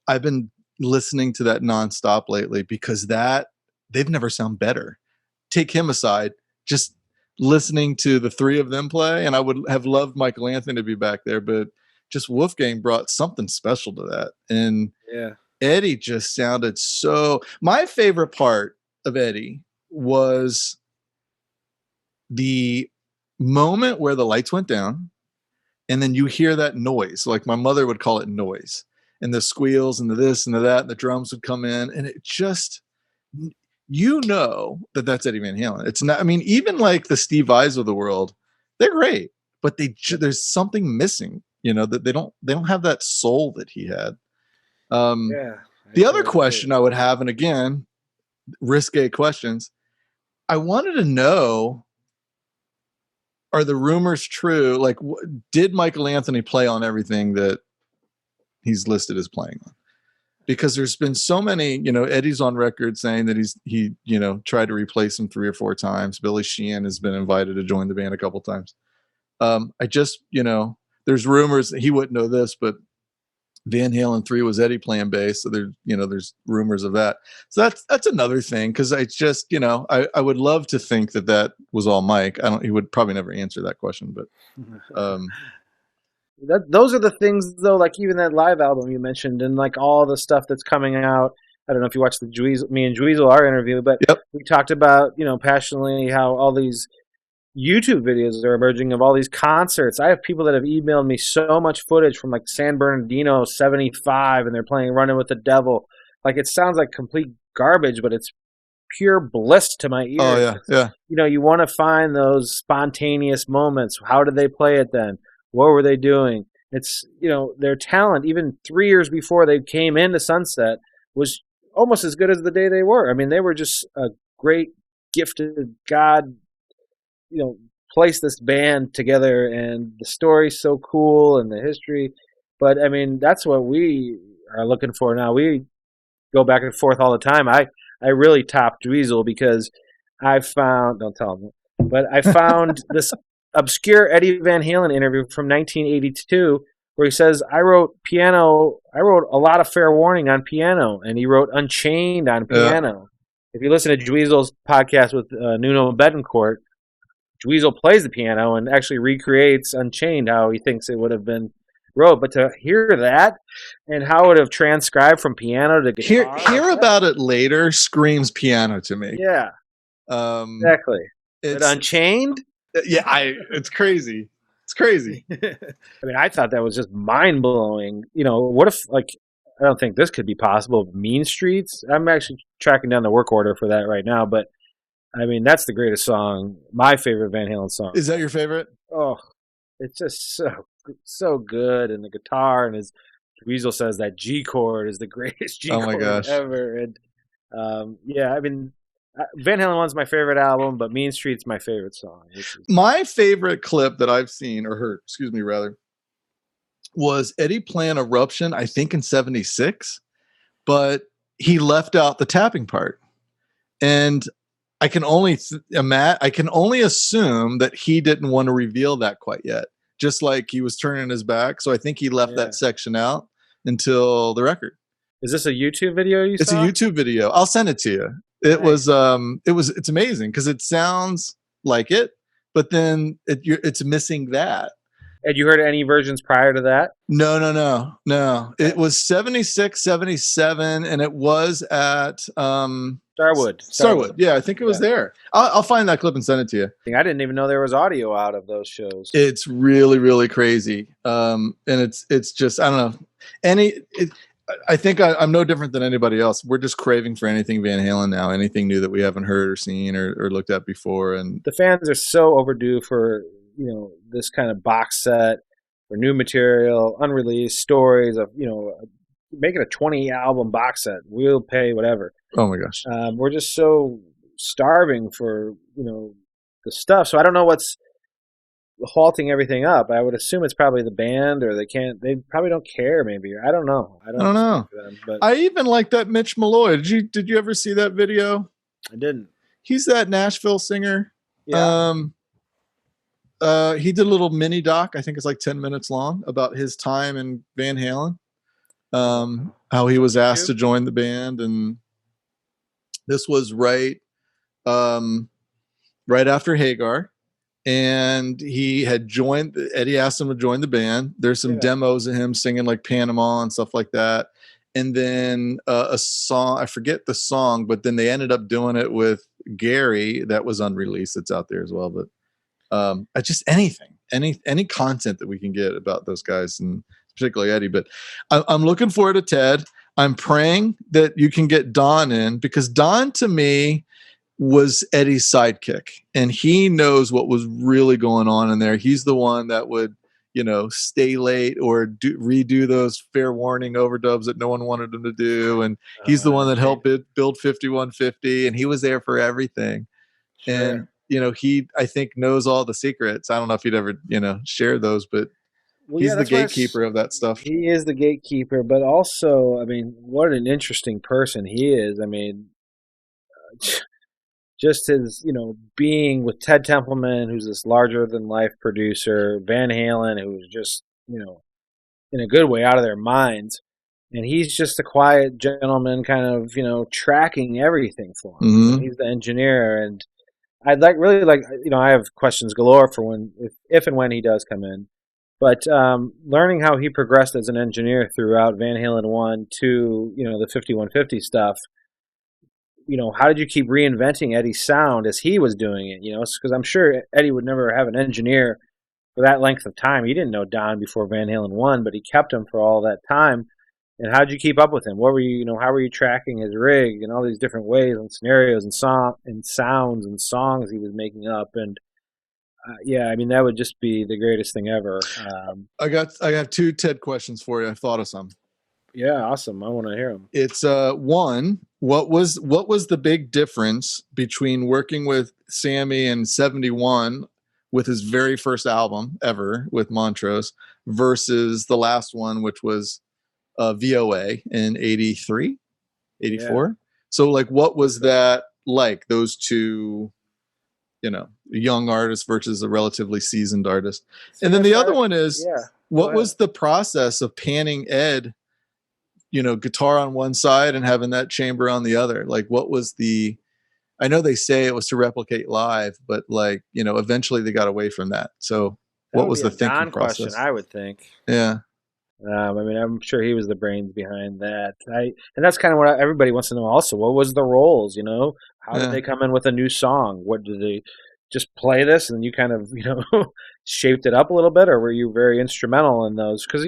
I've been listening to that nonstop lately because they've never sound better. Take him aside, just listening to the three of them play, and I would have loved Michael Anthony to be back there, but just Wolfgang brought something special to that. And yeah, Eddie just sounded so. My favorite part of Eddie was the moment where the lights went down, and then you hear that noise, like my mother would call it noise, and the squeals and the this and the that, and the drums would come in, and it just, you know, that's Eddie Van Halen. It's not, I mean, even like the Steve Vais of the world, they're great, but there's something missing, you know, that they don't have that soul that he had. The other question I would have, and again, risque questions, I wanted to know, are the rumors true? Like, did Michael Anthony play on everything that he's listed as playing on? Because there's been so many, you know, Eddie's on record saying that he, you know, tried to replace him 3 or 4 times. Billy Sheehan has been invited to join the band a couple times. I just, you know, there's rumors that he wouldn't know this, but Van Halen 3 was Eddie playing bass. So there's, you know, there's rumors of that. So that's another thing. Cause I just, you know, I would love to think that was all Mike. He would probably never answer that question, but, those are the things though, like even that live album you mentioned and like all the stuff that's coming out. I don't know if you watched me and Dweezil, our interview, but yep. We talked about, you know, passionately how all these YouTube videos are emerging of all these concerts. I have people that have emailed me so much footage from like San Bernardino 75 and they're playing Running with the Devil. Like it sounds like complete garbage, but it's pure bliss to my ears. Oh yeah, yeah. You know, you want to find those spontaneous moments. How did they play it then? What were they doing? It's, you know, their talent, even 3 years before they came into Sunset, was almost as good as the day they were. I mean, they were just a great, gifted God, you know, placed this band together, and the story's so cool and the history. But, I mean, that's what we are looking for now. We go back and forth all the time. I really top Dweezil because I found, don't tell him, but I found this obscure Eddie Van Halen interview from 1982 where he says, I wrote a lot of Fair Warning on piano, and he wrote Unchained on piano. If you listen to Dweezil's podcast with Nuno Betancourt, Dweezil plays the piano and actually recreates Unchained how he thinks it would have been wrote. But to hear that and how it would have transcribed from piano to guitar. Hear about it later screams piano to me. Yeah. Exactly. But Unchained? Yeah, it's crazy. It's crazy. I mean, I thought that was just mind blowing. You know, what if, like, I don't think this could be possible. Mean Streets. I'm actually tracking down the work order for that right now. But I mean, that's the greatest song. My favorite Van Halen song. Is that your favorite? Oh, it's just so good, and the guitar and his. Dweezil says that G chord is the greatest G chord ever. And yeah, I mean. Van Halen 1's my favorite album, but Mean Street's my favorite song. My favorite clip that I've seen or heard, was Eddie playing Eruption, I think in 76, but he left out the tapping part. And I can only assume that he didn't want to reveal that quite yet, just like he was turning his back. So I think he left that section out until the record. Is this a YouTube video you saw? It's a YouTube video. I'll send it to you. It's amazing because it sounds like it, but then it's missing that. Had you heard any versions prior to that? No. It was 76, 77, and it was at Starwood. Yeah, I think it was there. I'll find that clip and send it to you. I didn't even know there was audio out of those shows. It's really, really crazy. And it's just, I don't know. I think I'm no different than anybody else. We're just craving for anything Van Halen now, anything new that we haven't heard or seen or looked at before. And the fans are so overdue for, you know, this kind of box set. for new material, unreleased stories of, making a 20 album box set. We'll pay whatever. Oh my gosh. We're just so starving for, the stuff. So I don't know what's halting everything up. I would assume it's probably the band, or they probably don't care, maybe. I don't know. I don't know. Them, but I even like that Mitch Malloy. Did you ever see that video? I didn't. He's that Nashville singer. Yeah. He did a little mini doc. I think it's like 10 minutes long about his time in Van Halen. How he was asked to join the band, and this was right after Hagar. And he had joined. Eddie asked him to join the band. There's some demos of him singing like Panama and stuff like that. And then a song, I forget the song, but then they ended up doing it with Gary that was unreleased. It's out there as well. But just any content that we can get about those guys, and particularly Eddie. But I'm looking forward to Ted. I'm praying that you can get Don in, because Don, to me, was Eddie's sidekick, and he knows what was really going on in there. He's the one that would, stay late or redo those Fair Warning overdubs that no one wanted him to do. And he's the one that helped build 5150, and he was there for everything. Sure. And, he, I think, knows all the secrets. I don't know if he'd ever, share those, but he's the gatekeeper of that stuff. He is the gatekeeper, but also, I mean, what an interesting person he is. I mean, just his, being with Ted Templeman, who's this larger than life producer, Van Halen, who's just, in a good way out of their minds. And he's just a quiet gentleman, kind of, tracking everything for him. Mm-hmm. He's the engineer. And I'd really like, I have questions galore for if and when he does come in. But learning how he progressed as an engineer throughout Van Halen 1 to, the 5150 stuff, how did you keep reinventing Eddie's sound as he was doing it? Because I'm sure Eddie would never have an engineer for that length of time. He didn't know Don before Van Halen 1, but he kept him for all that time. And how did you keep up with him? What were you, how were you tracking his rig in all these different ways and scenarios and sounds and songs he was making up? And I mean, that would just be the greatest thing ever. I got two Ted questions for you. I thought of some. Yeah, awesome. I want to hear them. It's one. What was the big difference between working with Sammy in '71 with his very first album ever with Montrose versus the last one, which was VOA in 83, 84? Yeah. So like, what was that like? Those two, young artists versus a relatively seasoned artist. And then the other one is, what was the process of panning Ed, guitar on one side and having that chamber on the other? Like, what was I know they say it was to replicate live, but like, eventually they got away from that. So what was the thinking process? Question, I would think. Yeah. I mean, I'm sure he was the brains behind that. And that's kind of what everybody wants to know also. What was the roles, How did they come in with a new song? What did they just play this and you kind of, shaped it up a little bit? Or were you very instrumental in those? Because,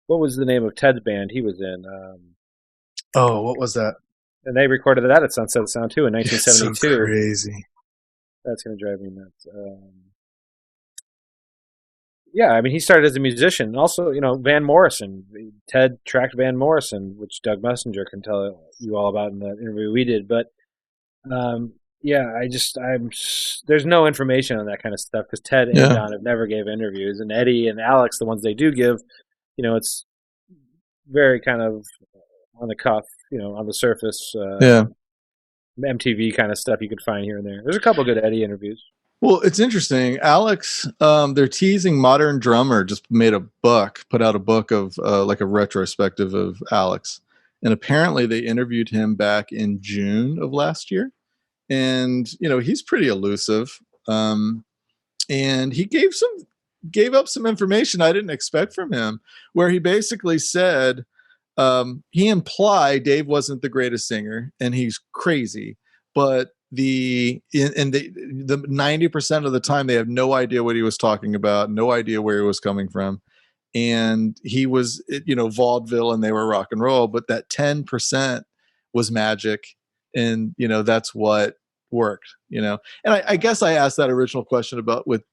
what was the name of Ted's band he was in? What was that? And they recorded that at Sunset Sound too in 1972. It's so crazy. That's going to drive me nuts. I mean, he started as a musician. Also, Van Morrison. Ted tracked Van Morrison, which Doug Messenger can tell you all about in the interview we did. But there's no information on that kind of stuff because Ted and Don have never gave interviews, and Eddie and Alex, the ones they do give, it's very kind of on the cuff, on the surface, MTV kind of stuff you could find here and there. There's a couple good Eddie interviews. Well, it's interesting. Alex, they're teasing Modern Drummer just put out a book of like a retrospective of Alex. And apparently they interviewed him back in June of last year. And, he's pretty elusive. And he gave up some information I didn't expect from him, where he basically said, he implied Dave wasn't the greatest singer and he's crazy, but the 90% of the time they have no idea what he was talking about, no idea where he was coming from. And he was, vaudeville and they were rock and roll, but that 10% was magic. And, that's what worked, and I guess I asked that original question about with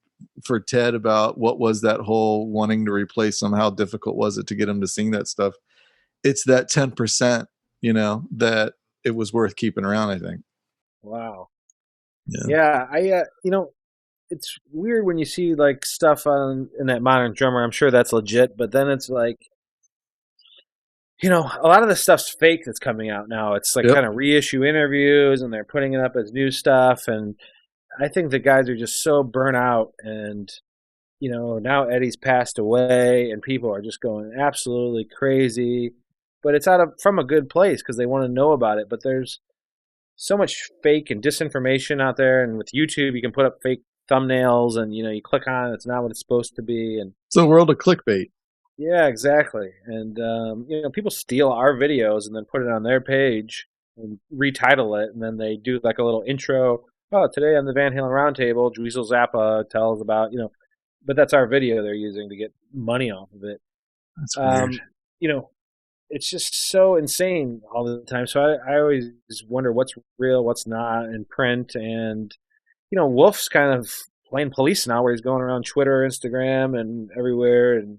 for Ted about what was that whole wanting to replace him, how difficult was it to get him to sing that stuff. It's that 10%, that it was worth keeping around, I think. Wow. Yeah. Yeah, it's weird when you see like stuff in that Modern Drummer. I'm sure that's legit, but then it's like, a lot of the stuff's fake that's coming out now. It's like Yep. kind of reissue interviews, and they're putting it up as new stuff. And I think the guys are just so burnt out. And now Eddie's passed away, and people are just going absolutely crazy. But it's from a good place because they want to know about it. But there's so much fake and disinformation out there, and with YouTube, you can put up fake thumbnails, and you click on it, it's not what it's supposed to be, and It's a world of clickbait. yeah, exactly. And people steal our videos and then put it on their page and retitle it, and then they do like a little intro. Oh, today on the Van Halen Roundtable, Dweezil Zappa tells about but that's our video they're using to get money off of it. That's weird. It's just so insane all the time. So I always wonder what's real, what's not in print. And, Wolf's kind of playing police now, where he's going around Twitter, Instagram, and everywhere and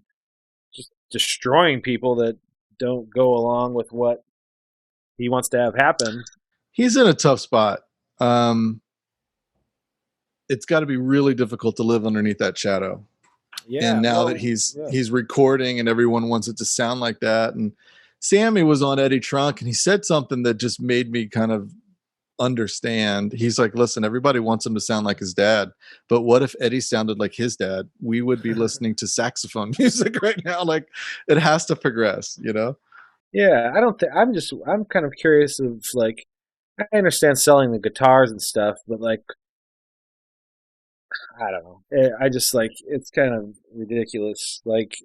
just destroying people that don't go along with what he wants to have happen. He's in a tough spot. It's got to be really difficult to live underneath that shadow. Yeah. And now that he's recording and everyone wants it to sound like that. And Sammy was on Eddie Trunk and he said something that just made me kind of understand. He's like, listen, everybody wants him to sound like his dad, but what if Eddie sounded like his dad? We would be listening to saxophone music right now. Like, it has to progress, Yeah, I don't think I'm kind of curious of like, I understand selling the guitars and stuff, but like, I don't know. I just like, it's kind of ridiculous. Like,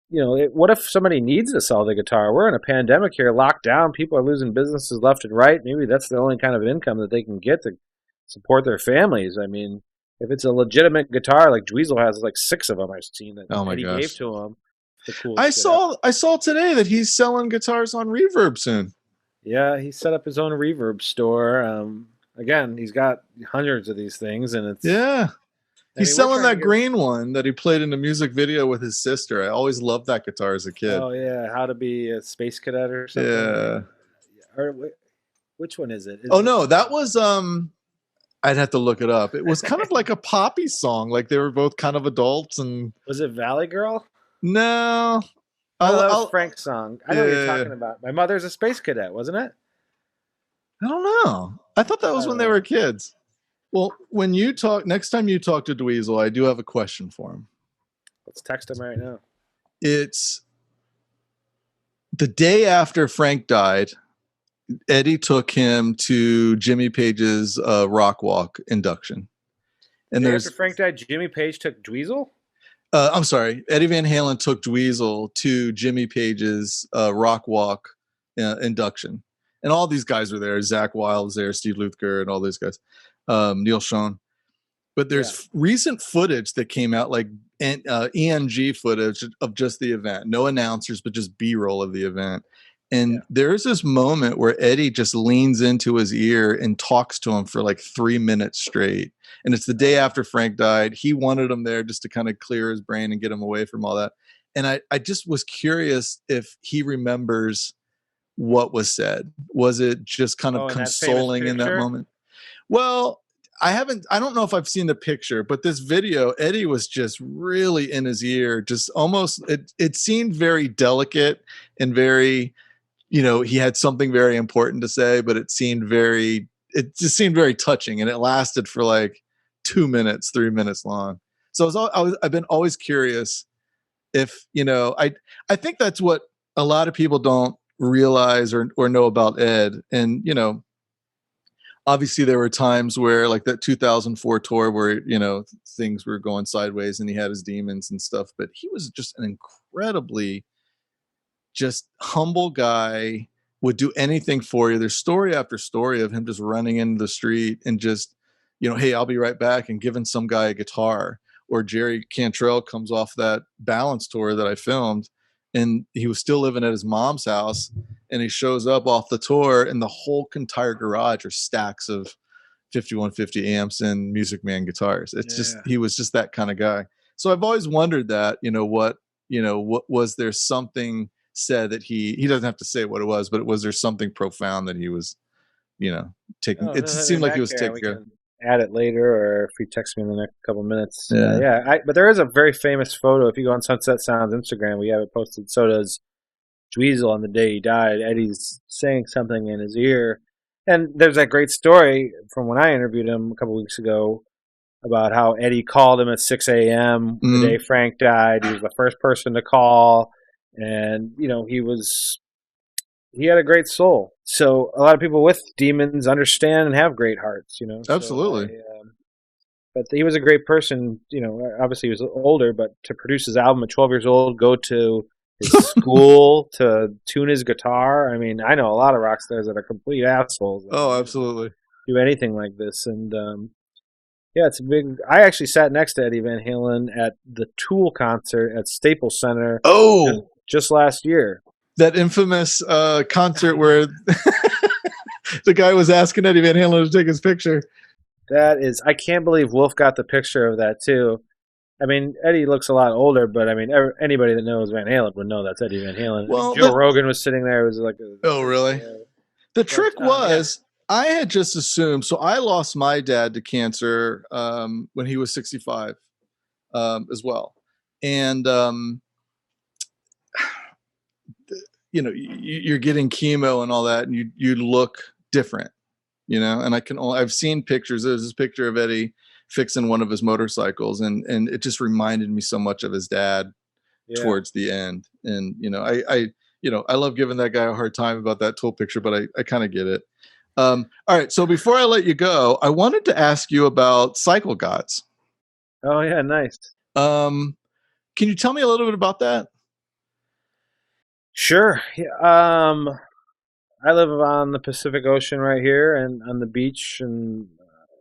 what if somebody needs to sell the guitar? We're in a pandemic here, locked down. People are losing businesses left and right. Maybe that's the only kind of income that they can get to support their families. I mean, if it's a legitimate guitar, like Dweezil has like 6 of them I've seen that Eddie gave to him. I saw today that he's selling guitars on Reverb soon. Yeah, he set up his own Reverb store. Again, he's got hundreds of these things, and it's He's selling that green one that he played in the music video with his sister. I always loved that guitar as a kid. Oh yeah, How to Be a Space Cadet or something. Yeah. Or which one is it? No, that was I'd have to look it up. It was kind of like a poppy song. Like they were both kind of adults. And was it Valley Girl? No. That was Frank's song. I know what you're talking about. My Mother's a Space Cadet, wasn't it? I don't know. I thought that was when they were kids. Well, when next time you talk to Dweezil, I do have a question for him. Let's text him right now. It's the day after Frank died. Eddie took him to Jimmy Page's Rock Walk induction. And after Frank died, Jimmy Page took Dweezil? I'm sorry. Eddie Van Halen took Dweezil to Jimmy Page's Rock Walk induction. And all these guys were there. Zach Wilde was there, Steve Lukather, and all these guys. Neil Schon. But there's recent footage that came out, like ENG footage of just the event. No announcers, but just B-roll of the event. And there's this moment where Eddie just leans into his ear and talks to him for like 3 minutes straight. And it's the day after Frank died. He wanted him there just to kind of clear his brain and get him away from all that. And I just was curious if he remembers what was said. Was it just kind of consoling in that moment? Well, I don't know if I've seen the picture, but this video, Eddie was just really in his ear, just almost, it seemed very delicate and very, he had something very important to say, but it just seemed very touching, and it lasted for like 2 minutes, 3 minutes long. So I've been always curious if, I think that's what a lot of people don't realize or know about Ed. And, obviously there were times where, like that 2004 tour where, things were going sideways and he had his demons and stuff, but he was just an incredibly just humble guy, would do anything for you. There's story after story of him just running into the street and just, hey, I'll be right back, and giving some guy a guitar. Or Jerry Cantrell comes off that Balance tour that I filmed, and he was still living at his mom's house, and he shows up off the tour, and the whole entire garage are stacks of, 5150 amps and Music Man guitars. It's just, he was just that kind of guy. So I've always wondered that, what was there something said that he doesn't have to say what it was, but was there something profound that he was, taking, it seemed like he was taking care of. Add it later, or if you text me in the next couple of minutes. Yeah. But there is a very famous photo. If you go on Sunset Sounds Instagram, we have it posted. So does Dweezil on the day he died. Eddie's saying something in his ear. And there's that great story from when I interviewed him a couple weeks ago about how Eddie called him at 6 a.m. the day Frank died. He was the first person to call. And, he had a great soul. So a lot of people with demons understand and have great hearts, Absolutely. But he was a great person, obviously he was older, but to produce his album at 12 years old, go to his school to tune his guitar. I mean, I know a lot of rock stars that are complete assholes. Oh, absolutely. Do anything like this. And, it's a big. I actually sat next to Eddie Van Halen at the Tool concert at Staples Center. Oh, just last year. That infamous concert where the guy was asking Eddie Van Halen to take his picture. I can't believe Wolf got the picture of that too. I mean, Eddie looks a lot older, but I mean, anybody that knows Van Halen would know that's Eddie Van Halen. Well, Joe Rogan was sitting there. It was like, oh, really? The trick was, I had just assumed. So I lost my dad to cancer when he was 65 as well, and you're getting chemo and all that, and you look different, and I've seen pictures. There's this picture of Eddie fixing one of his motorcycles, and it just reminded me so much of his dad towards the end. And, I love giving that guy a hard time about that Tool picture, but I kind of get it. All right. So before I let you go, I wanted to ask you about Cycle Godz. Oh yeah. Nice. Can you tell me a little bit about that? Sure. I live on the Pacific Ocean right here and on the beach in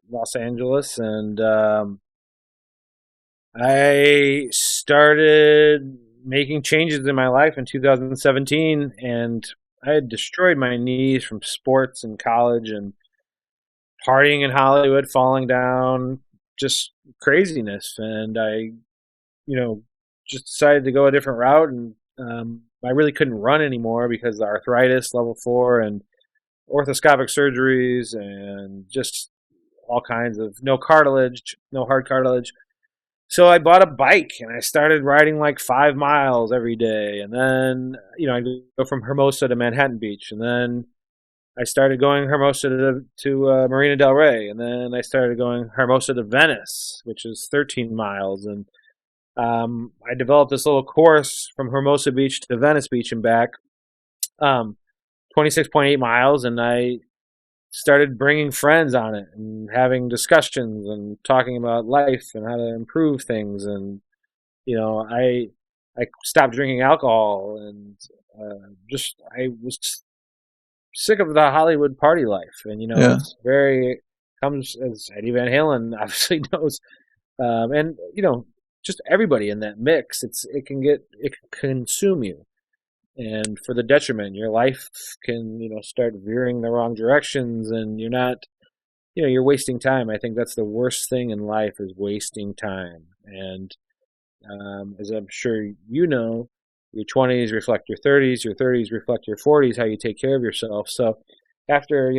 Los Angeles. And I started making changes in my life in 2017. And I had destroyed my knees from sports in college and partying in Hollywood, falling down, just craziness. And I, just decided to go a different route. And I really couldn't run anymore because of the arthritis, level 4, and orthoscopic surgeries, and just all kinds of no cartilage, no hard cartilage. So I bought a bike and I started riding like 5 miles every day. And then, I go from Hermosa to Manhattan Beach. And then I started going Hermosa to Marina Del Rey. And then I started going Hermosa to Venice, which is 13 miles. And I developed this little course from Hermosa Beach to Venice Beach and back, 26.8 miles, and I started bringing friends on it and having discussions and talking about life and how to improve things. And I stopped drinking alcohol, and I was sick of the Hollywood party life. And it's comes, as Eddie Van Halen obviously knows, and just everybody in that mix, it can consume you, and for the detriment, your life can start veering the wrong directions, and you're not, you're wasting time. I think that's the worst thing in life, is wasting time. And as I'm sure your 20s reflect your 30s reflect your 40s, how you take care of yourself. So after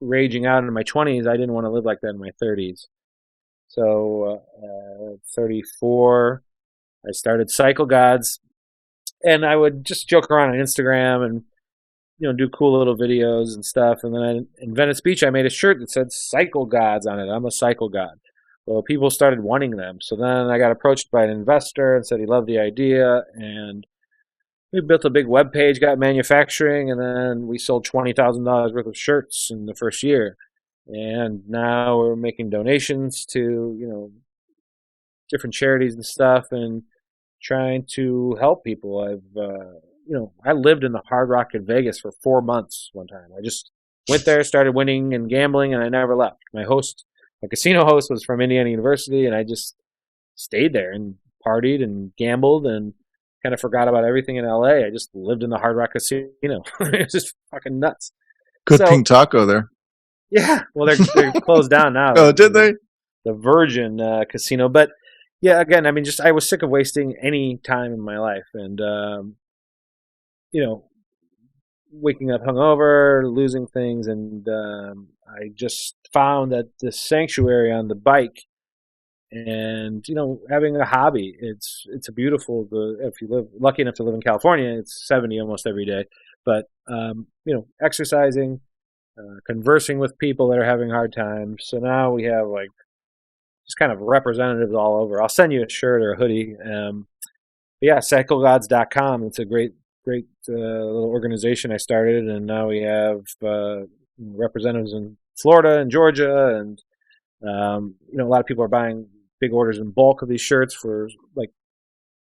raging out in my 20s, I didn't want to live like that in my 30s. So, 34, I started Cycle Godz, and I would just joke around on Instagram and, do cool little videos and stuff. And then in Venice Beach, I made a shirt that said Cycle Godz on it. I'm a cycle god. Well, people started wanting them. So then I got approached by an investor and said he loved the idea. And we built a big web page, got manufacturing, and then we sold $20,000 worth of shirts in the first year. And now we're making donations to, different charities and stuff, and trying to help people. I lived in the Hard Rock in Vegas for 4 months one time. I just went there, started winning and gambling, and I never left. My casino host was from Indiana University, and I just stayed there and partied and gambled and kind of forgot about everything in LA. I just lived in the Hard Rock Casino. It was just fucking nuts. Good pink taco there. Yeah, well, they're closed down now. Oh, did they? The Virgin Casino, but yeah, again, I mean, just I was sick of wasting any time in my life, and you know, waking up hungover, losing things, and I just found that this sanctuary on the bike, and having a hobby, it's a beautiful. If you live lucky enough to live in California, it's 70 almost every day, but exercising, conversing with people that are having hard times. So now we have like just kind of representatives all over. I'll send you a shirt or a hoodie. But yeah, cyclegodz.com. It's a great little organization I started, and now we have representatives in Florida and Georgia, and a lot of people are buying big orders in bulk of these shirts for like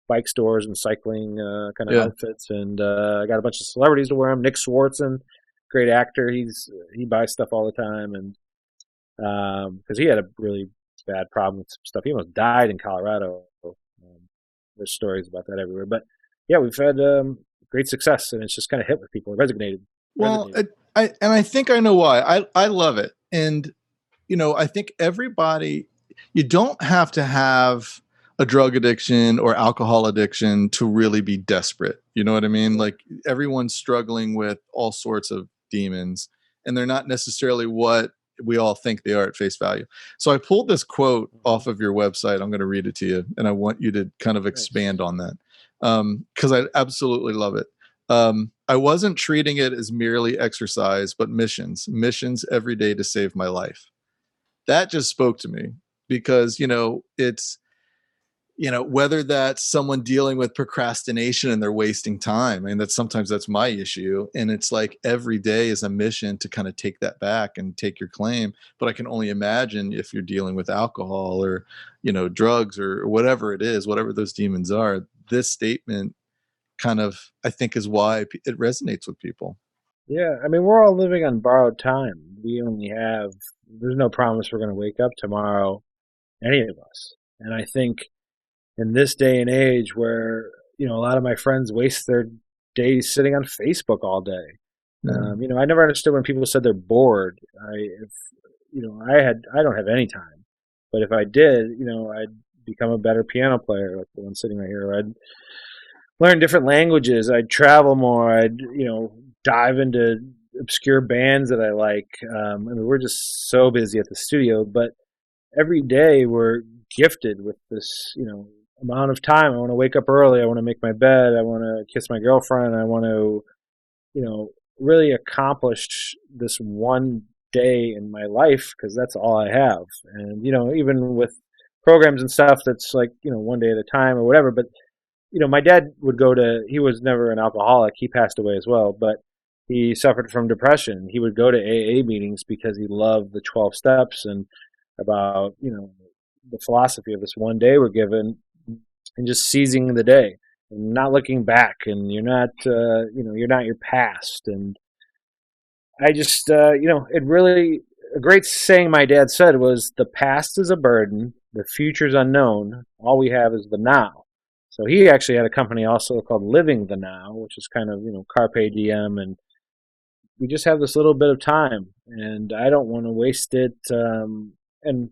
bike stores and cycling kind of outfits. And I got a bunch of celebrities to wear them. Nick Swartzen, great actor. He buys stuff all the time, and because he had a really bad problem with some stuff. He almost died in Colorado. There's stories about that everywhere. But yeah, we've had great success, and it's just kind of hit with people. It resonated. Well, I think I know why. I love it. And, I think everybody, you don't have to have a drug addiction or alcohol addiction to really be desperate. You know what I mean? Like everyone's struggling with all sorts of demons, and they're not necessarily what we all think they are at face value. So I pulled this quote off of your website. I'm going to read it to you, and I want you to kind of expand on that because I absolutely love it. I wasn't treating it as merely exercise, but missions every day to save my life. That just spoke to me because, it's, whether that's someone dealing with procrastination and they're wasting time. I mean, sometimes that's my issue. And it's like every day is a mission to kind of take that back and take your claim. But I can only imagine if you're dealing with alcohol or, drugs or whatever it is, whatever those demons are, this statement kind of, I think, is why it resonates with people. Yeah. I mean, we're all living on borrowed time. There's no promise we're going to wake up tomorrow, any of us. And I think in this day and age where, a lot of my friends waste their days sitting on Facebook all day. Yeah. I never understood when people said they're bored. I don't have any time, but if I did, I'd become a better piano player, like the one sitting right here. I'd learn different languages. I'd travel more. I'd, dive into obscure bands that I like. I mean, we're just so busy at the studio, but every day we're gifted with this, amount of time. I want to wake up early. I want to make my bed. I want to kiss my girlfriend. I want to, really accomplish this one day in my life because that's all I have. And, even with programs and stuff that's like, one day at a time or whatever. But, my dad he was never an alcoholic. He passed away as well, but he suffered from depression. He would go to AA meetings because he loved the 12 steps and about, the philosophy of this one day we're given and just seizing the day and not looking back, and you're not your past. And I just, it really, a great saying my dad said was, the past is a burden, the future's unknown, all we have is the now. So he actually had a company also called Living the Now, which is kind of, carpe diem, and we just have this little bit of time, and I don't want to waste it. And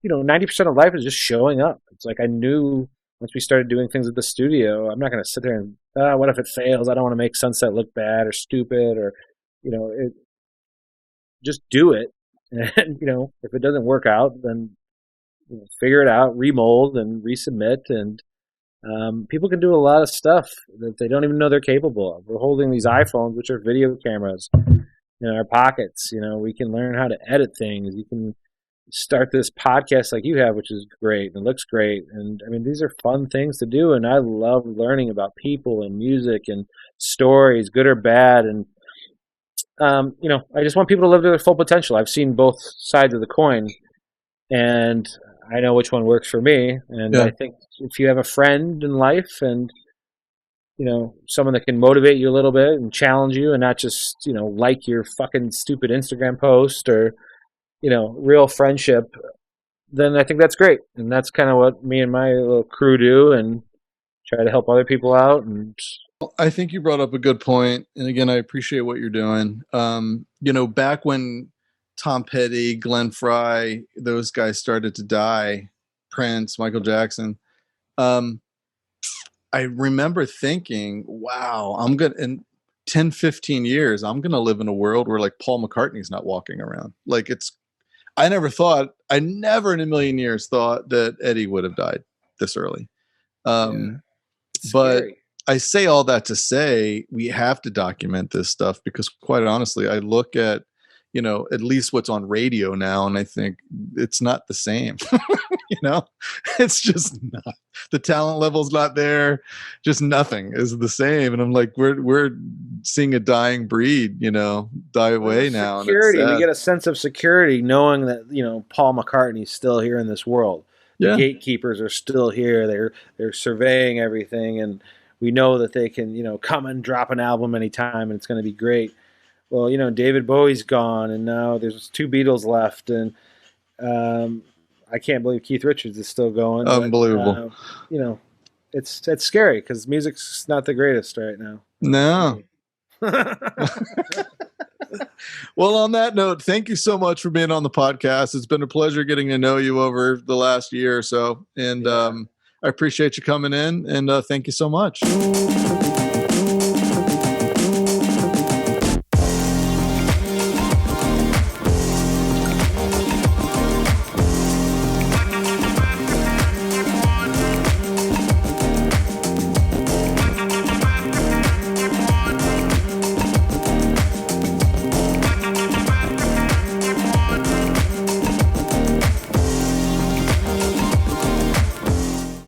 90% of life is just showing up. It's like I knew once we started doing things at the studio, I'm not going to sit there and what if it fails? I don't want to make Sunset look bad or stupid, or just do it. And if it doesn't work out, then figure it out, remold and resubmit. And people can do a lot of stuff that they don't even know they're capable of. We're holding these iPhones, which are video cameras, in our pockets. We can learn how to edit things. You can start this podcast like you have, which is great and it looks great. And I mean, these are fun things to do. And I love learning about people and music and stories, good or bad. And, I just want people to live to their full potential. I've seen both sides of the coin, and I know which one works for me. And I think if you have a friend in life and, someone that can motivate you a little bit and challenge you and not just, like your fucking stupid Instagram post or, real friendship, then I think that's great. And that's kind of what me and my little crew do, and try to help other people out. And I think you brought up a good point. And again, I appreciate what you're doing. Back when Tom Petty, Glenn Fry, those guys started to die, Prince, Michael Jackson. I remember thinking, wow, in 10, 15 years, I'm going to live in a world where like Paul McCartney's not walking around. Like I never in a million years thought that Eddie would have died this early. It's but scary. I say all that to say we have to document this stuff because quite honestly, I look at, at least what's on radio now, and I think it's not the same. It's just not. The talent level's not there. Just nothing is the same. And I'm like, we're seeing a dying breed, die away now. Security. We get a sense of security knowing that, Paul McCartney's still here in this world. The gatekeepers are still here. They're surveying everything, and we know that they can, come and drop an album anytime and it's going to be great. Well, David Bowie's gone, and now there's 2 Beatles left, and I can't believe Keith Richards is still going. Unbelievable. But, it's scary because music's not the greatest right now. No. Well, on that note, thank you so much for being on the podcast. It's been a pleasure getting to know you over the last year or so, and I appreciate you coming in, and thank you so much.